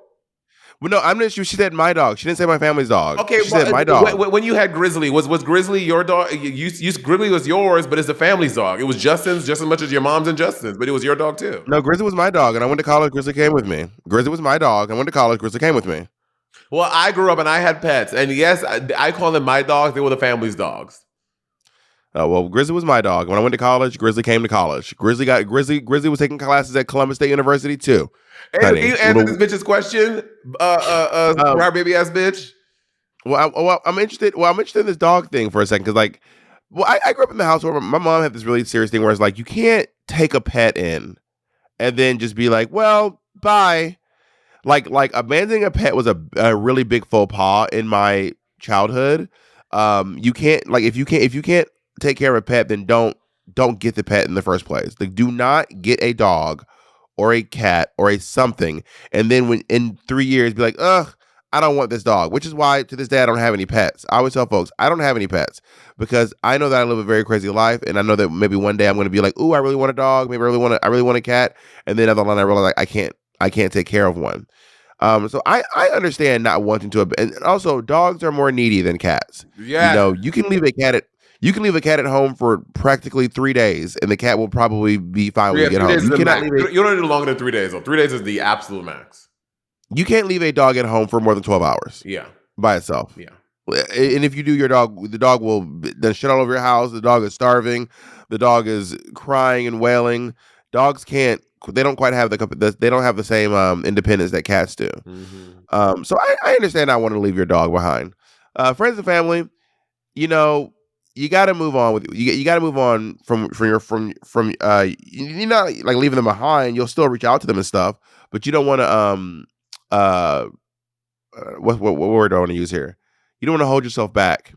Well, no, I'm not sure. She said my dog. She didn't say my family's dog. Okay, she said my dog. When you had Grizzly, was Grizzly your dog? Grizzly was yours, but it's the family's dog. It was Justin's just as much as your mom's and Justin's, but it was your dog too. No, Grizzly was my dog, and I went to college. Grizzly came with me. Grizzly was my dog. I went to college. Grizzly came with me. Well, I grew up and I had pets, and yes, I call them my dogs. They were the family's dogs. Well, Grizzly was my dog. When I went to college, Grizzly came to college. Grizzly was taking classes at Columbus State University too. Hey, can you answer this bitch's question? Our baby ass bitch. Well, I'm interested. Well, I'm interested in this dog thing for a second because, I grew up in the house where my mom had this really serious thing where it's like you can't take a pet in and then just be like, well, bye. Like abandoning a pet was a really big faux pas in my childhood. You can't if you can't take care of a pet, then don't get the pet in the first place. Like, do not get a dog or a cat or a something, and then when in 3 years be like, ugh, I don't want this dog. Which is why to this day I don't have any pets. I always tell folks I don't have any pets because I know that I live a very crazy life, and I know that maybe one day I'm going to be like, ooh, I really want a dog. Maybe I really want a cat, and then down the line I realize I can't take care of one. So I understand not wanting to, and also dogs are more needy than cats. Yeah, you can leave a cat at home for practically 3 days, and the cat will probably be fine when you get home. You don't need longer than 3 days, though. 3 days is the absolute max. You can't leave a dog at home for more than 12 hours. Yeah, by itself. Yeah, and if you do, the dog will then shit all over your house. The dog is starving. The dog is crying and wailing. Dogs can't. They don't quite have they don't have the same independence that cats do. Mm-hmm. So I understand not wanting to leave your dog behind. Friends and family, you got to move on you got to move on from you're not like leaving them behind. You'll still reach out to them and stuff, but you don't want to what word do I want to use here? You don't want to hold yourself back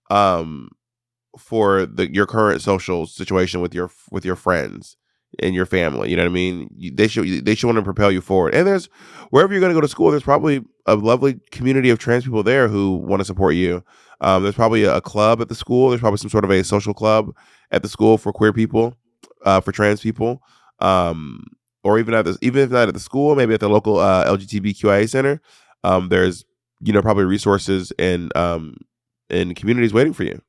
for your current social situation with your friends and your family. You know what I mean? They should want to propel you forward. And there's wherever you're going to go to school, there's probably a lovely community of trans people there who want to support you. There's probably a club at the school. There's probably some sort of a social club at the school for queer people, for trans people, or even if not at the school, maybe at the local LGBTQIA center. There's probably resources and communities waiting for you.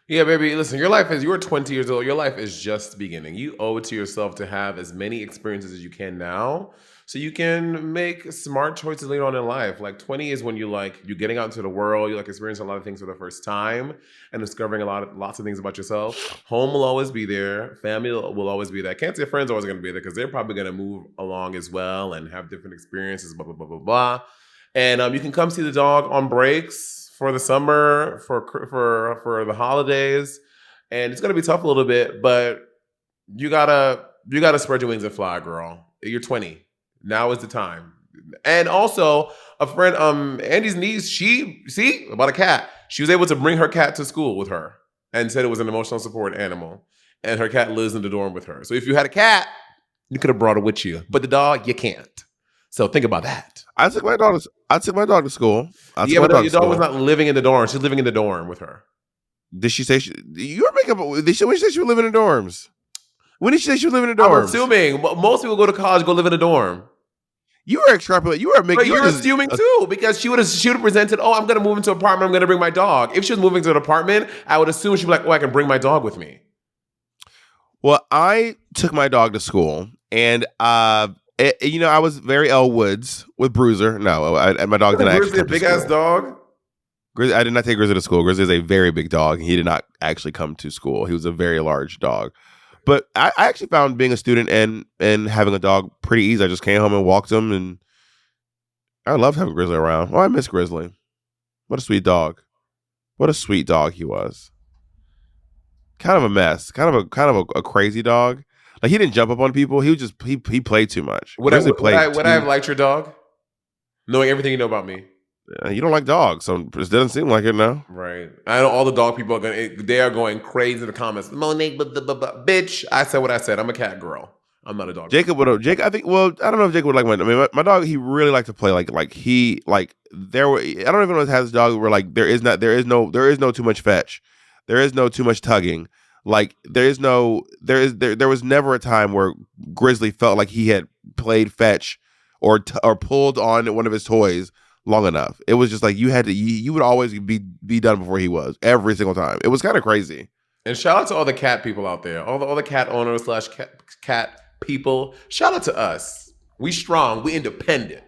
Yeah, baby. Listen, you are 20 years old. Your life is just beginning. You owe it to yourself to have as many experiences as you can now so you can make smart choices later on in life. Like 20 is when you're getting out into the world. You're experiencing a lot of things for the first time and discovering lots of things about yourself. Home will always be there. Family will always be there. Can't say friends are always going to be there because they're probably going to move along as well and have different experiences, blah, blah, blah, blah, blah. And you can come see the dog on breaks for the summer, for the holidays, and it's gonna be tough a little bit, but you gotta spread your wings and fly, girl. You're 20. Now is the time. And also, a friend, Andy's niece, about a cat. She was able to bring her cat to school with her. and said it was an emotional support animal. And her cat lives in the dorm with her. So if you had a cat, you could have brought it with you. But the dog, you can't. So think about that. I took my dog to school. Yeah, but your dog was not living in the dorm. She's living in the dorm with her. Did she say you were making up? When did she say she was living in dorms? When did she say she was living in dorms? I'm assuming most people go to college, go live in a dorm. You were extrapolating. You were making. But you're assuming too, because she would have presented, "Oh, I'm going to move into an apartment. I'm going to bring my dog." If she was moving to an apartment, I would assume she'd be like, "Oh, I can bring my dog with me." Well, I took my dog to school, and I was very Elle Woods with Bruiser. No, my dog didn't actually. Grizzly, a big ass dog. Grizzly, I did not take Grizzly to school. Grizzly is a very big dog. He did not actually come to school. He was a very large dog. But I actually found being a student and having a dog pretty easy. I just came home and walked him, and I loved having Grizzly around. Oh, I miss Grizzly. What a sweet dog. What a sweet dog he was. Kind of a mess. Kind of a crazy dog. Like, he didn't jump up on people. He was just he played too much. Would I have liked your dog? Knowing everything you know about me. You don't like dogs, so it doesn't seem like it now. Right. I know all the dog people are going crazy in the comments. Monet, bitch. I said what I said. I'm a cat girl. I'm not a dog. I think. Well, I don't know if Jacob would like my dog. He really liked to play. I don't even know if it has a dog where like there is no too much fetch. There is no too much tugging. Like there was never a time where Grizzly felt like he had played fetch or pulled on one of his toys long enough. It was just like you would always be done before he was every single time. It was kind of crazy. And shout out to all the cat people out there, all the cat owners / cat people. Shout out to us. We strong. We independent.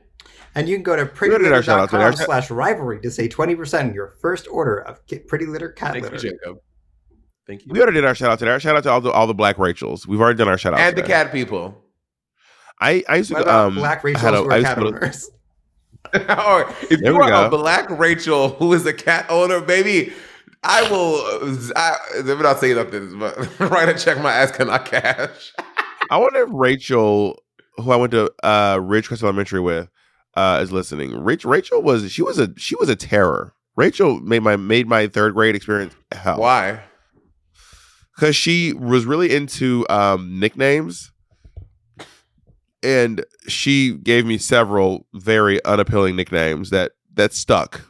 And you can go to prettylitter.com/rivalry to save 20% on your first order of Pretty Litter cat litter. Thank you, Jacob. Thank you. We already did our shout out today. Our shout out to all the Black Rachels. We've already done our shout out and today. The cat people. I used to Black Rachels who are cat owners. If you are a Black Rachel who is a cat owner, baby, I will. Let me not say nothing, but write a check my ass cannot cash. I wonder if Rachel, who I went to Ridgecrest Elementary with, is listening. Rachel was a terror. Rachel made my third grade experience hell. Why? Because she was really into nicknames. And she gave me several very unappealing nicknames that stuck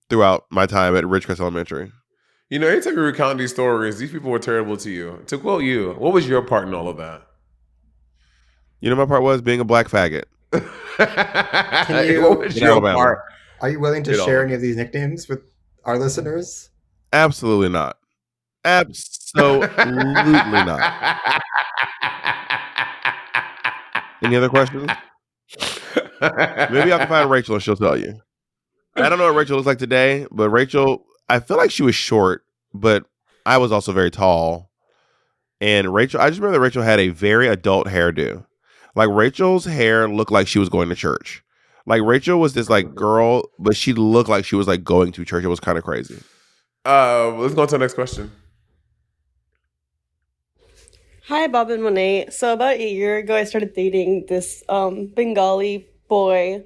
throughout my time at Ridgecrest Elementary. You know, anytime you recount these stories, these people were terrible to you. To quote you, what was your part in all of that? You know, my part was being a black faggot. What was your part? Are you willing to share any of these nicknames with our listeners? Absolutely not. Absolutely not. Any other questions? Maybe I can find Rachel and she'll tell you. I don't know what Rachel looks like today, but Rachel, I feel like she was short, but I was also very tall. And Rachel, I just remember that Rachel had a very adult hairdo. Like, Rachel's hair looked like she was going to church. Like, Rachel was this like girl, but she looked like she was like going to church. It was kind of crazy. Let's go on to the next question. Hi, Bob and Monet. So about a year ago, I started dating this Bengali boy.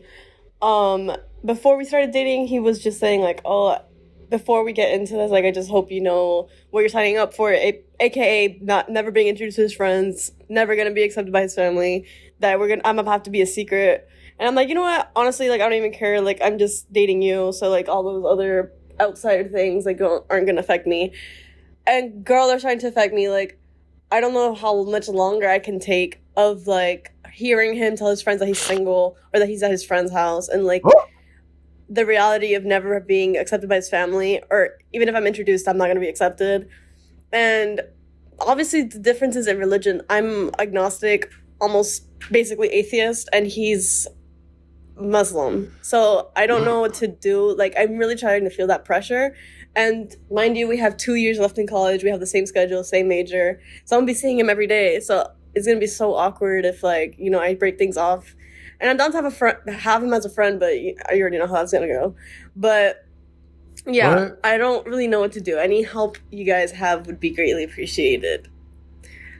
Before we started dating, he was just saying like, "Oh, before we get into this, like, I just hope you know what you're signing up for." AKA never being introduced to his friends, never gonna be accepted by his family. That I'm gonna have to be a secret. And I'm like, you know what? Honestly, like, I don't even care. Like, I'm just dating you, so like all those other outside things like aren't gonna affect me. And girl, they're trying to affect me. Like, I don't know how much longer I can take of like hearing him tell his friends that he's single or that he's at his friend's house, and like the reality of never being accepted by his family, or even if I'm introduced, I'm not going to be accepted. And obviously the differences in religion. I'm agnostic, almost basically atheist, and he's Muslim. So I don't know what to do. Like, I'm really trying to feel that pressure. And mind you, we have 2 years left in college. We have the same schedule, same major. So I'm going to be seeing him every day. So it's going to be so awkward if, like, you know, I break things off. And I'm down to have him as a friend, but you already know how that's going to go. But, yeah, what? I don't really know what to do. Any help you guys have would be greatly appreciated.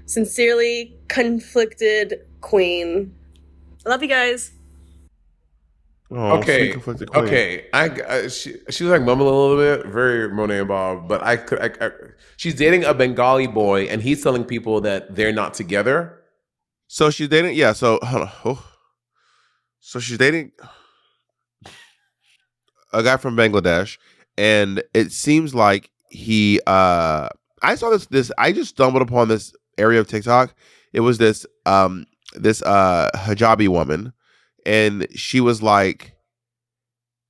Sincerely, Conflicted Queen. I love you guys. Oh, sweet Okay, conflicted queen. okay. She was like mumbling a little bit, very Monet involved. But she's dating a Bengali boy, and he's telling people that they're not together. So she's dating. Yeah. So hold on. Oh. So she's dating a guy from Bangladesh, and it seems like he. I saw this. I just stumbled upon this area of TikTok. It was this hijabi woman, and she was like,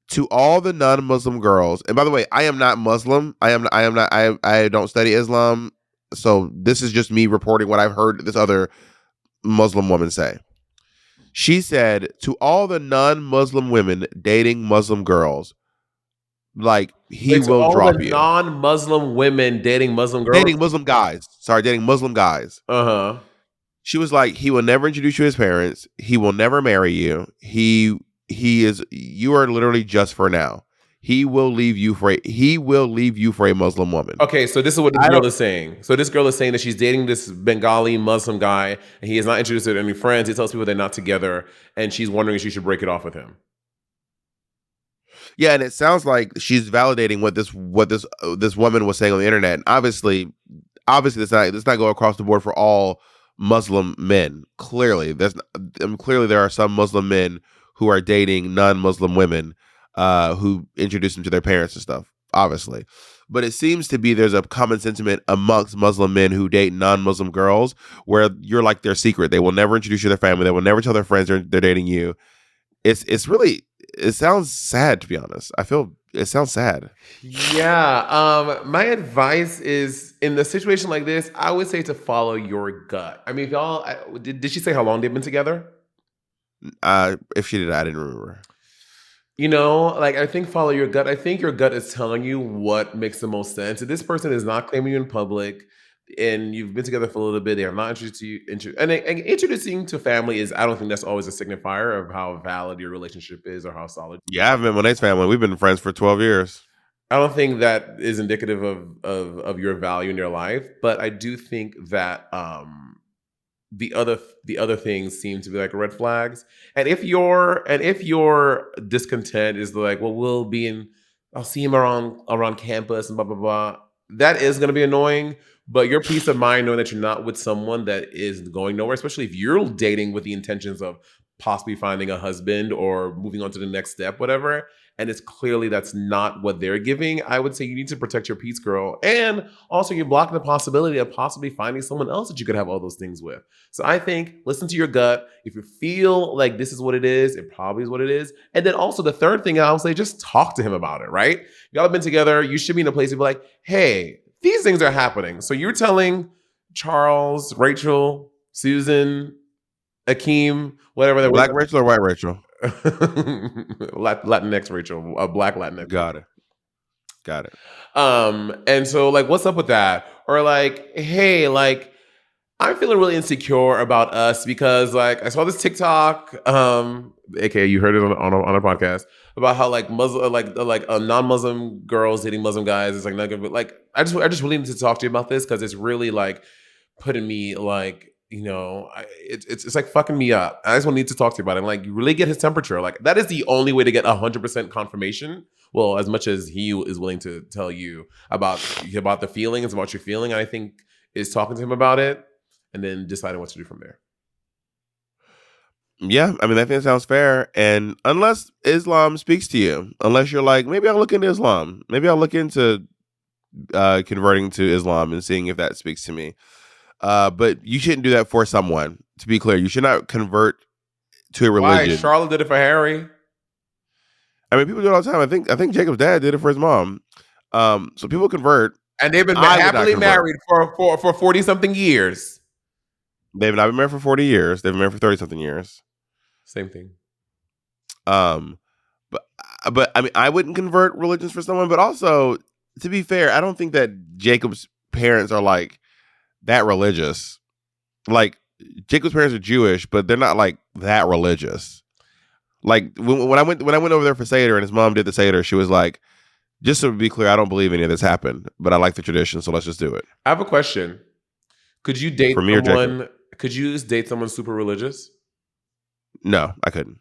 to all the non-Muslim girls, and by the way, I am not Muslim. I don't study Islam. So this is just me reporting what I've heard this other Muslim woman say. She said, to all the non-Muslim women dating Muslim girls, like, he will drop you. Non-Muslim women dating Muslim girls? Dating Muslim guys. Sorry, dating Muslim guys. Uh-huh. She was like, he will never introduce you to his parents. He will never marry you. You are literally just for now. He will leave you for a Muslim woman. Okay, so this is what this girl is saying. So this girl is saying that she's dating this Bengali Muslim guy, and he is not introduced to any friends. He tells people they're not together, and she's wondering if she should break it off with him. Yeah, and it sounds like she's validating what this woman was saying on the internet. And obviously, this not go across the board for all Muslim men. Clearly, there are some Muslim men who are dating non-Muslim women who introduce them to their parents and stuff, obviously. But it seems to be there's a common sentiment amongst Muslim men who date non-Muslim girls where you're like their secret. They will never introduce you to their family. They will never tell their friends they're dating you. It sounds sad, to be honest. It sounds sad. Yeah. My advice is, in the situation like this, I would say to follow your gut. I mean, if y'all, did she say how long they've been together? If she did, I didn't remember. You know, like, I think follow your gut. I think your gut is telling you what makes the most sense. If this person is not claiming you in public, and you've been together for a little bit, they are not introduced to you. And introducing to family is, I don't think that's always a signifier of how valid your relationship is or how solid. Yeah, I've met Monet's family. We've been friends for 12 years. I don't think that is indicative of your value in your life, but I do think that the other things seem to be like red flags. And if your discontent is like, well, I'll see him around campus and blah blah blah, that is going to be annoying. But your peace of mind knowing that you're not with someone that is going nowhere, especially if you're dating with the intentions of possibly finding a husband or moving on to the next step, whatever, and it's clearly that's not what they're giving, I would say you need to protect your peace, girl. And also, you're blocking the possibility of possibly finding someone else that you could have all those things with. So I think, listen to your gut. If you feel like this is what it is, it probably is what it is. And then also the third thing I would say, just talk to him about it, right? Y'all have been together. You should be in a place to be like, hey, these things are happening. So you're telling Charles, Rachel, Susan, Akeem, whatever. That Black Rachel or white Rachel? Latinx Rachel, a black Latinx. Got it. And so, like, what's up with that? Or like, hey, like, I'm feeling really insecure about us because, like, I saw this TikTok, aka you heard it on a podcast, about how like Muslim, like non-Muslim girls dating Muslim guys is like not good. But like, I just really need to talk to you about this because it's really like putting me like, you know, it's like fucking me up. I just need to talk to you about it. And like, you really get his temperature. Like, that is the only way to get 100% confirmation. Well, as much as he is willing to tell you about the feelings, about your feeling, I think is talking to him about it and then deciding what to do from there. Yeah, I mean, I think that sounds fair. And unless Islam speaks to you, unless you're like, maybe I'll look into Islam. Maybe I'll look into converting to Islam and seeing if that speaks to me. But you shouldn't do that for someone. To be clear, you should not convert to a religion. Why? Charlotte did it for Harry. I mean, people do it all the time. I think Jacob's dad did it for his mom. So people convert, and they've been happily married for 40-something years. They've not been married for 40 years. They've been married for 30-something years. Same thing. But I mean, I wouldn't convert religions for someone. But also, to be fair, I don't think that Jacob's parents are like that religious. Like, Jacob's parents are Jewish, but they're not like that religious. Like when I went over there for Seder and his mom did the Seder, she was like, just to be clear, I don't believe any of this happened, but I like the tradition, so let's just do it. I have a question. Could you date someone? Could you date someone super religious? No, I couldn't.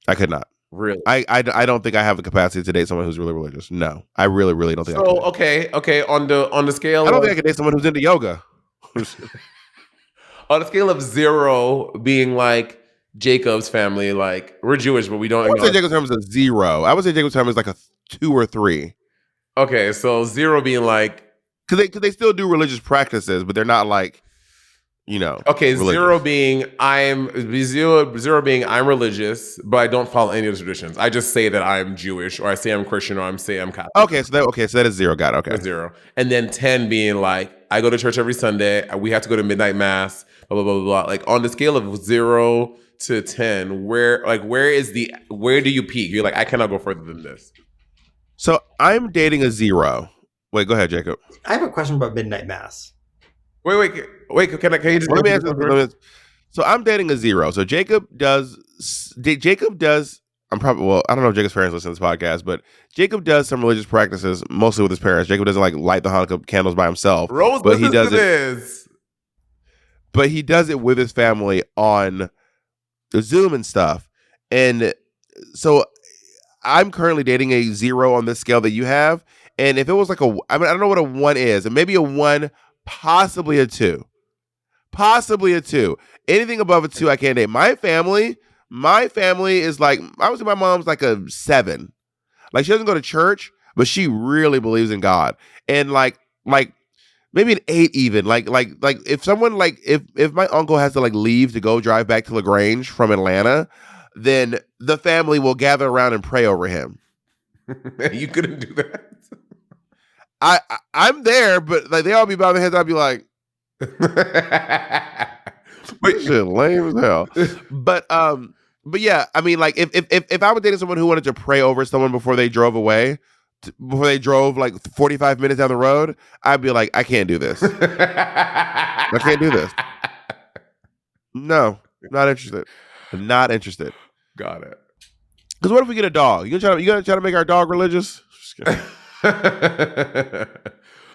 I could not. Really? I don't think I have the capacity to date someone who's really religious. No, I really don't think I can. So okay. On the scale, I don't think I can date someone who's into yoga. On a scale of 0 being like Jacob's family, like we're Jewish, but we don't. I would say Jacob's family is a 0. I would say Jacob's family is like a 2 or 3. Okay, so 0 being like, because they still do religious practices, but they're not like, Okay, religious. 0 being I'm religious, but I don't follow any of the traditions. I just say that I'm Jewish, or I say I'm Christian, or I say I'm Catholic. Okay, so that is 0. Got it. Okay, that's 0. And then 10 being like I go to church every Sunday. We have to go to midnight mass. Blah blah blah blah. Like on the scale of 0 to 10, where do you peak? You're like, I cannot go further than this. So I'm dating a 0. Wait, go ahead, Jacob. I have a question about midnight mass. Wait. Can you just let me answer this? So I'm dating a 0. So Jacob does. I don't know if Jacob's parents listen to this podcast, but Jacob does some religious practices mostly with his parents. Jacob doesn't like light the Hanukkah candles by himself. Rose, but he does it. But he does it with his family on the Zoom and stuff. And so I'm currently dating a 0 on this scale that you have. And if it was like I don't know what a 1 is, and maybe a 1, possibly a 2. Possibly a 2. Anything above a 2, I can't date. My family is like, I would say my mom's like a 7. Like, she doesn't go to church, but she really believes in God. And like maybe an 8 even. Like if someone if my uncle has to like leave to go drive back to LaGrange from Atlanta, then the family will gather around and pray over him. You couldn't do that. I'm there, but like they all be bowing their heads. I'd be like, this shit lame as hell. But yeah, I mean, like if I was dating someone who wanted to pray over someone before they drove away, before they drove like 45 minutes down the road, I'd be like, I can't do this. I can't do this. No, not interested. Not interested. Got it. Because what if we get a dog? You gonna try to make our dog religious? Just kidding.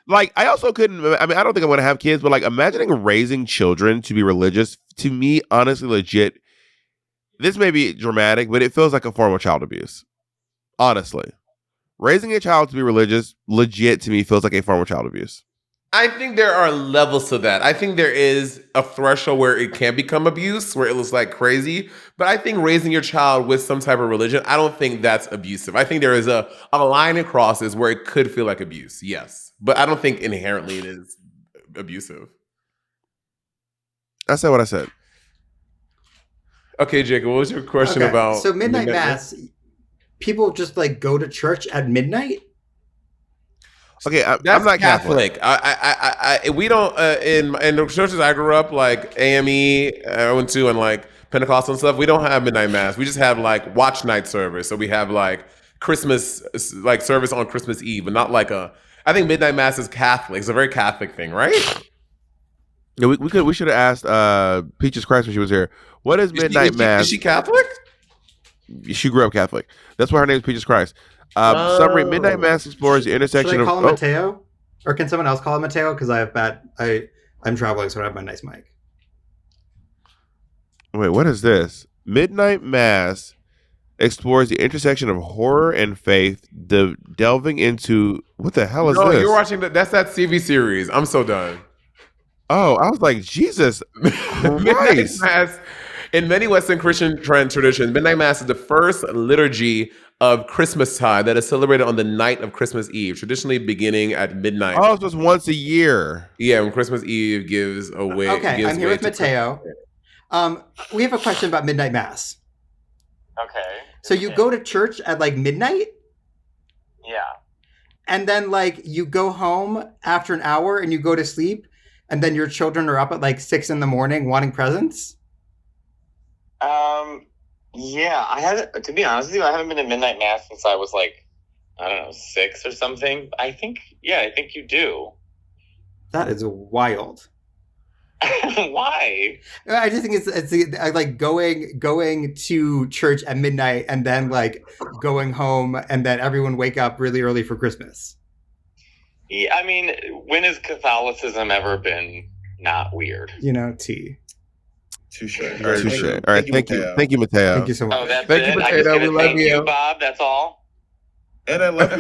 Like, I also couldn't. I mean, I don't think I'm gonna have kids, but like, imagining raising children to be religious, to me, honestly, legit. This may be dramatic, but it feels like a form of child abuse. Honestly, raising a child to be religious, legit to me, feels like a form of child abuse. I think there are levels to that. I think there is a threshold where it can become abuse, where it looks like crazy. But I think raising your child with some type of religion, I don't think that's abusive. I think there is a line it crosses where it could feel like abuse, yes. But I don't think inherently it is abusive. I said what I said. Okay, Jacob, what was your question about? So midnight mass, people just like go to church at midnight? Okay, I'm not Catholic. We don't in the churches I grew up, like AME, I went to, and like Pentecostal and stuff. We don't have midnight mass. We just have like watch night service. So we have like Christmas, like service on Christmas Eve, but not like a. I think midnight mass is Catholic. It's a very Catholic thing, right? Yeah, we should have asked Peaches Christ when she was here. What is midnight mass? Is she Catholic? She grew up Catholic. That's why her name is Peaches Christ. Summary: Midnight Mass explores the intersection Should I call him of. Mateo, or can someone else call him Mateo? Because I'm traveling, so I don't have my nice mic. Wait, what is this? Midnight Mass explores the intersection of horror and faith, delving into what the hell is this? You're watching that's that CV series. I'm so done. Oh, I was like, Jesus Midnight Mass. In many Western Christian traditions, Midnight Mass is the first liturgy of Christmastide that is celebrated on the night of Christmas Eve, traditionally beginning at midnight. Oh, so it's once a year. Yeah, when Christmas Eve gives away. Okay, I'm here with Mateo. We have a question about Midnight Mass. Okay. So you go to church at like midnight? Yeah. And then like you go home after an hour and you go to sleep, and then your children are up at like 6 a.m. wanting presents? Yeah, to be honest with you, I haven't been to midnight mass since I was like, I don't know, 6 or something. I think you do. That is wild. Why? I just think it's like going to church at midnight and then like going home and then everyone wake up really early for Christmas. Yeah, I mean, when has Catholicism ever been not weird? T. Touche. All right, thank you, Mateo. Thank you so much. Oh, that's Thank it. you, I just Potato. gotta We love thank you. Bob. That's all. And I love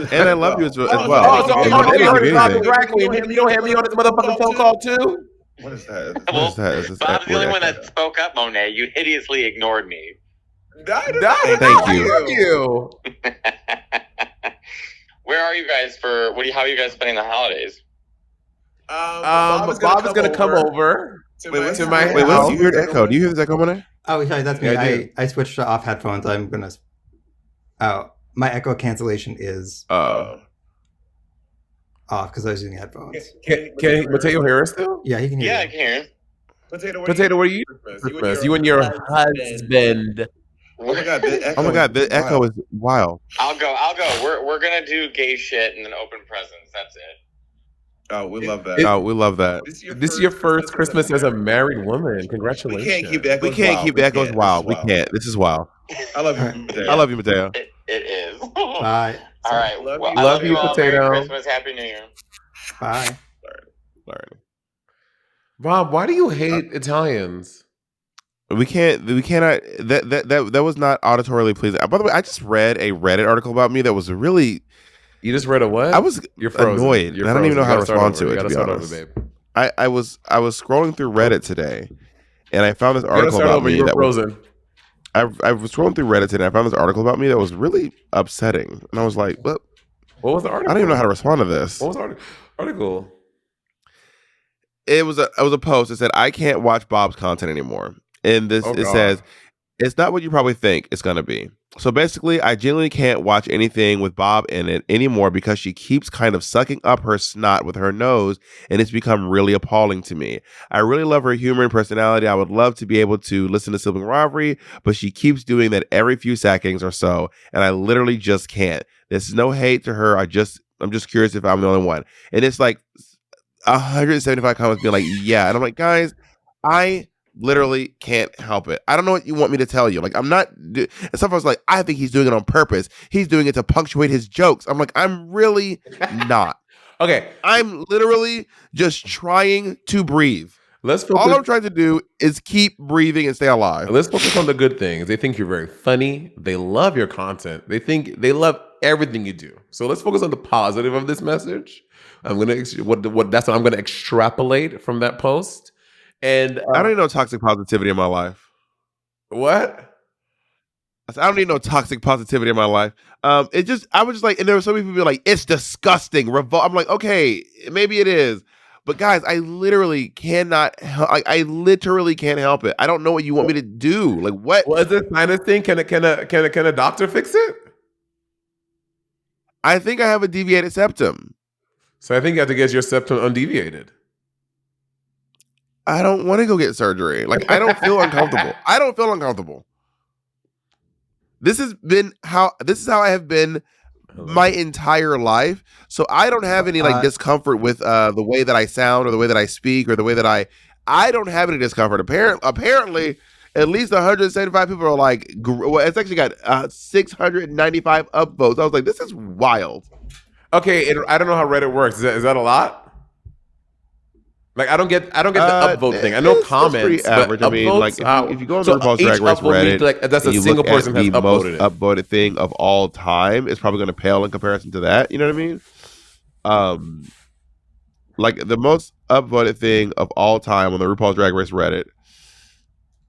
you as well. Oh, so hold on. Have you heard of Bob the Anything. drag queen? You don't have me on this motherfucking phone call too? What is that? Well, Is this Bob's the only weird one echo? that spoke up, Monet. You hideously ignored me. Thank you. Where are you guys for? How are you guys spending the holidays? Bob is gonna come over to my house. Wait, what's you heard echo? Do you hear this echo, Monet? Oh, sorry, that's me. Yeah, I switched to off headphones. I'm gonna. Oh, my echo cancellation is off because I was using headphones. Can Mateo hear us still? Yeah, he can hear. Yeah, I you. can hear. Potato, where are you? Christmas. You and your husband. Oh my god, the echo is wild. I'll go. We're gonna do gay shit and then open presents. That's it. Oh, we love that. This is your first Christmas as a married woman. Congratulations. We can't keep the echoes wild. We can't. This is wild. I love you, Mateo. It is. Bye. All right. I love you, all. Potato. Merry Christmas. Happy New Year. Bye. Sorry. Rob, why do you hate Italians? We cannot. That was not auditorily pleasing. By the way, I just read a Reddit article about me that was really. You just read a what? I was annoyed. I don't even know how to respond to it. To be honest, I was scrolling through Reddit today, and I found this article about me that was. I was scrolling through Reddit today, and I found this article about me that was really upsetting, and I was like, "What? What was the article? I don't even know how to respond to this." What was the article? It was a post that said, "I can't watch Bob's content anymore," and it says, "It's not what you probably think it's gonna be." So basically, I genuinely can't watch anything with Bob in it anymore because she keeps kind of sucking up her snot with her nose, and it's become really appalling to me. I really love her humor and personality. I would love to be able to listen to Sibling Rivalry, but she keeps doing that every few seconds or so, and I literally just can't. This is no hate to her. I'm just curious if I'm the only one. And it's like 175 comments being like, yeah. And I'm like, guys, I literally can't help it. I don't know what you want me to tell you. Like, I'm not. And some was like, I think he's doing it on purpose. He's doing it to punctuate his jokes. I'm like, I'm really not. Okay. I'm literally just trying to breathe. All I'm trying to do is keep breathing and stay alive. Let's focus on the good things. They think you're very funny. They love your content. They love everything you do. So let's focus on the positive of this message. That's what I'm gonna extrapolate from that post. And I don't need no toxic positivity in my life. What? I don't need no toxic positivity in my life. I was just like, and there were so many people like, it's disgusting. I'm like, okay, maybe it is. But guys, I literally cannot help. I literally can't help it. I don't know what you want me to do. Like, what? What is this sinus thing? Can a doctor fix it? I think I have a deviated septum. So I think you have to get your septum undeviated. I don't want to go get surgery. Like, I don't feel uncomfortable. This is how I have been my entire life. So I don't have any discomfort with the way that I sound or the way that I speak or the way that I don't have any discomfort. Apparently, at least 175 people are like, well, it's actually got 695 upvotes. I was like, this is wild. Okay, I don't know how Reddit works. Is that a lot? Like, I don't get the upvote thing. I know comments, pretty average. But I mean, like if you go on so RuPaul's Drag Race Reddit, that's a single person has the upvoted most it. upvoted thing of all time. It's probably going to pale in comparison to that. You know what I mean? Like the most upvoted thing of all time on the RuPaul's Drag Race Reddit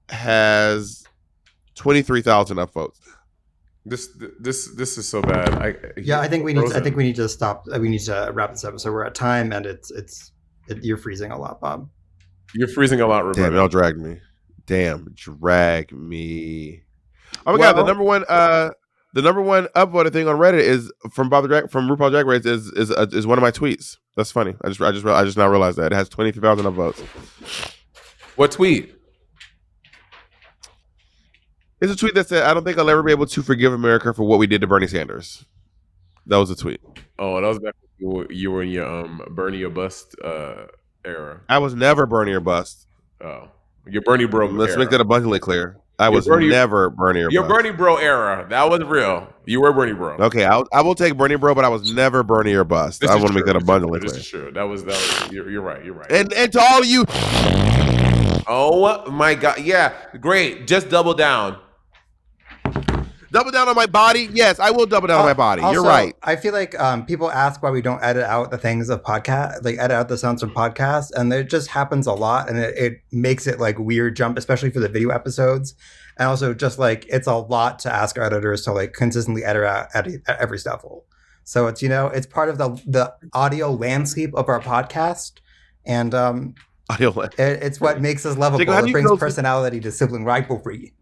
has 23,000 upvotes. This is so bad. I think we need to stop. We need to wrap this episode. We're at time, and you're freezing a lot, Bob. You're freezing a lot, Roberta. Damn, y'all dragged me. Drag me. Oh my god, the number one upvoted thing on Reddit is from RuPaul Drag Race is one of my tweets. That's funny. I just now realized that it has 23,000 upvotes. What tweet? It's a tweet that said, "I don't think I'll ever be able to forgive America for what we did to Bernie Sanders." That was a tweet. Oh, that was back when you were in your Bernie or bust era. I was never Bernie or bust. Oh, your Bernie bro. Let's make that abundantly clear. I was never Bernie or bust. Your Bernie bro era. That was real. You were Bernie bro. Okay, I will take Bernie bro, but I was never Bernie or bust. I want to make that abundantly clear. This is true. That was. You're right. You're right. And to all of you Oh my God. Yeah, great. Just double down. Double down on my body? Yes, I will double down on my body. Also, you're right. I feel like people ask why we don't edit out the things of podcast, like edit out the sounds from podcasts, and it just happens a lot, and it makes it like weird jump, especially for the video episodes. And also just like it's a lot to ask our editors to like consistently edit out every shuffle. So it's, you know, it's part of the audio landscape of our podcast, and it's what makes us lovable. Jacob, it brings personality to Sibling Rivalry.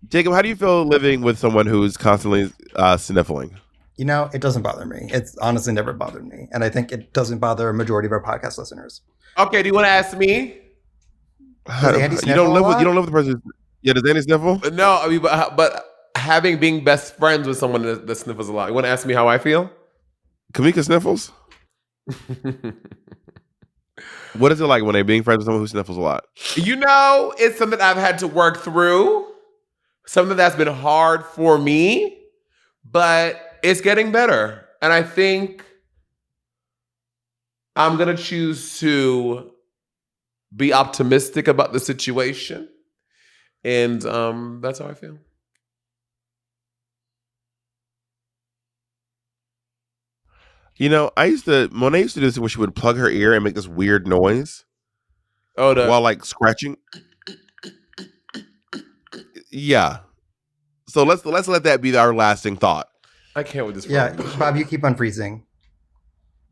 Jacob, how do you feel living with someone who's constantly sniffling? You know, it doesn't bother me. It's honestly never bothered me, and I think it doesn't bother a majority of our podcast listeners. Okay, do you want to ask me? Does Andy you don't live with the person. Yeah, does Andy sniffle? No, I mean, but being best friends with someone that sniffles a lot. You want to ask me how I feel? Kamika sniffles? What is it like when they're being friends with someone who sniffles a lot? You know, it's something I've had to work through. Something that's been hard for me, but it's getting better. And I think I'm going to choose to be optimistic about the situation. And that's how I feel. You know, Monet used to do this where she would plug her ear and make this weird noise. While like scratching. Yeah. So let's let that be our lasting thought. I can't with this. Yeah, Bob, you keep on freezing.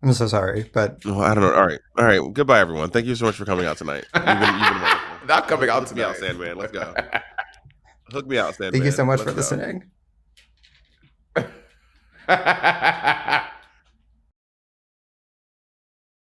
I'm so sorry, but I don't know. All right. Goodbye, everyone. Thank you so much for coming out tonight. You've been wonderful. Not coming out tonight. Hook me out, Sandman. Let's go. Hook me out, Sandman. Thank you so much for listening.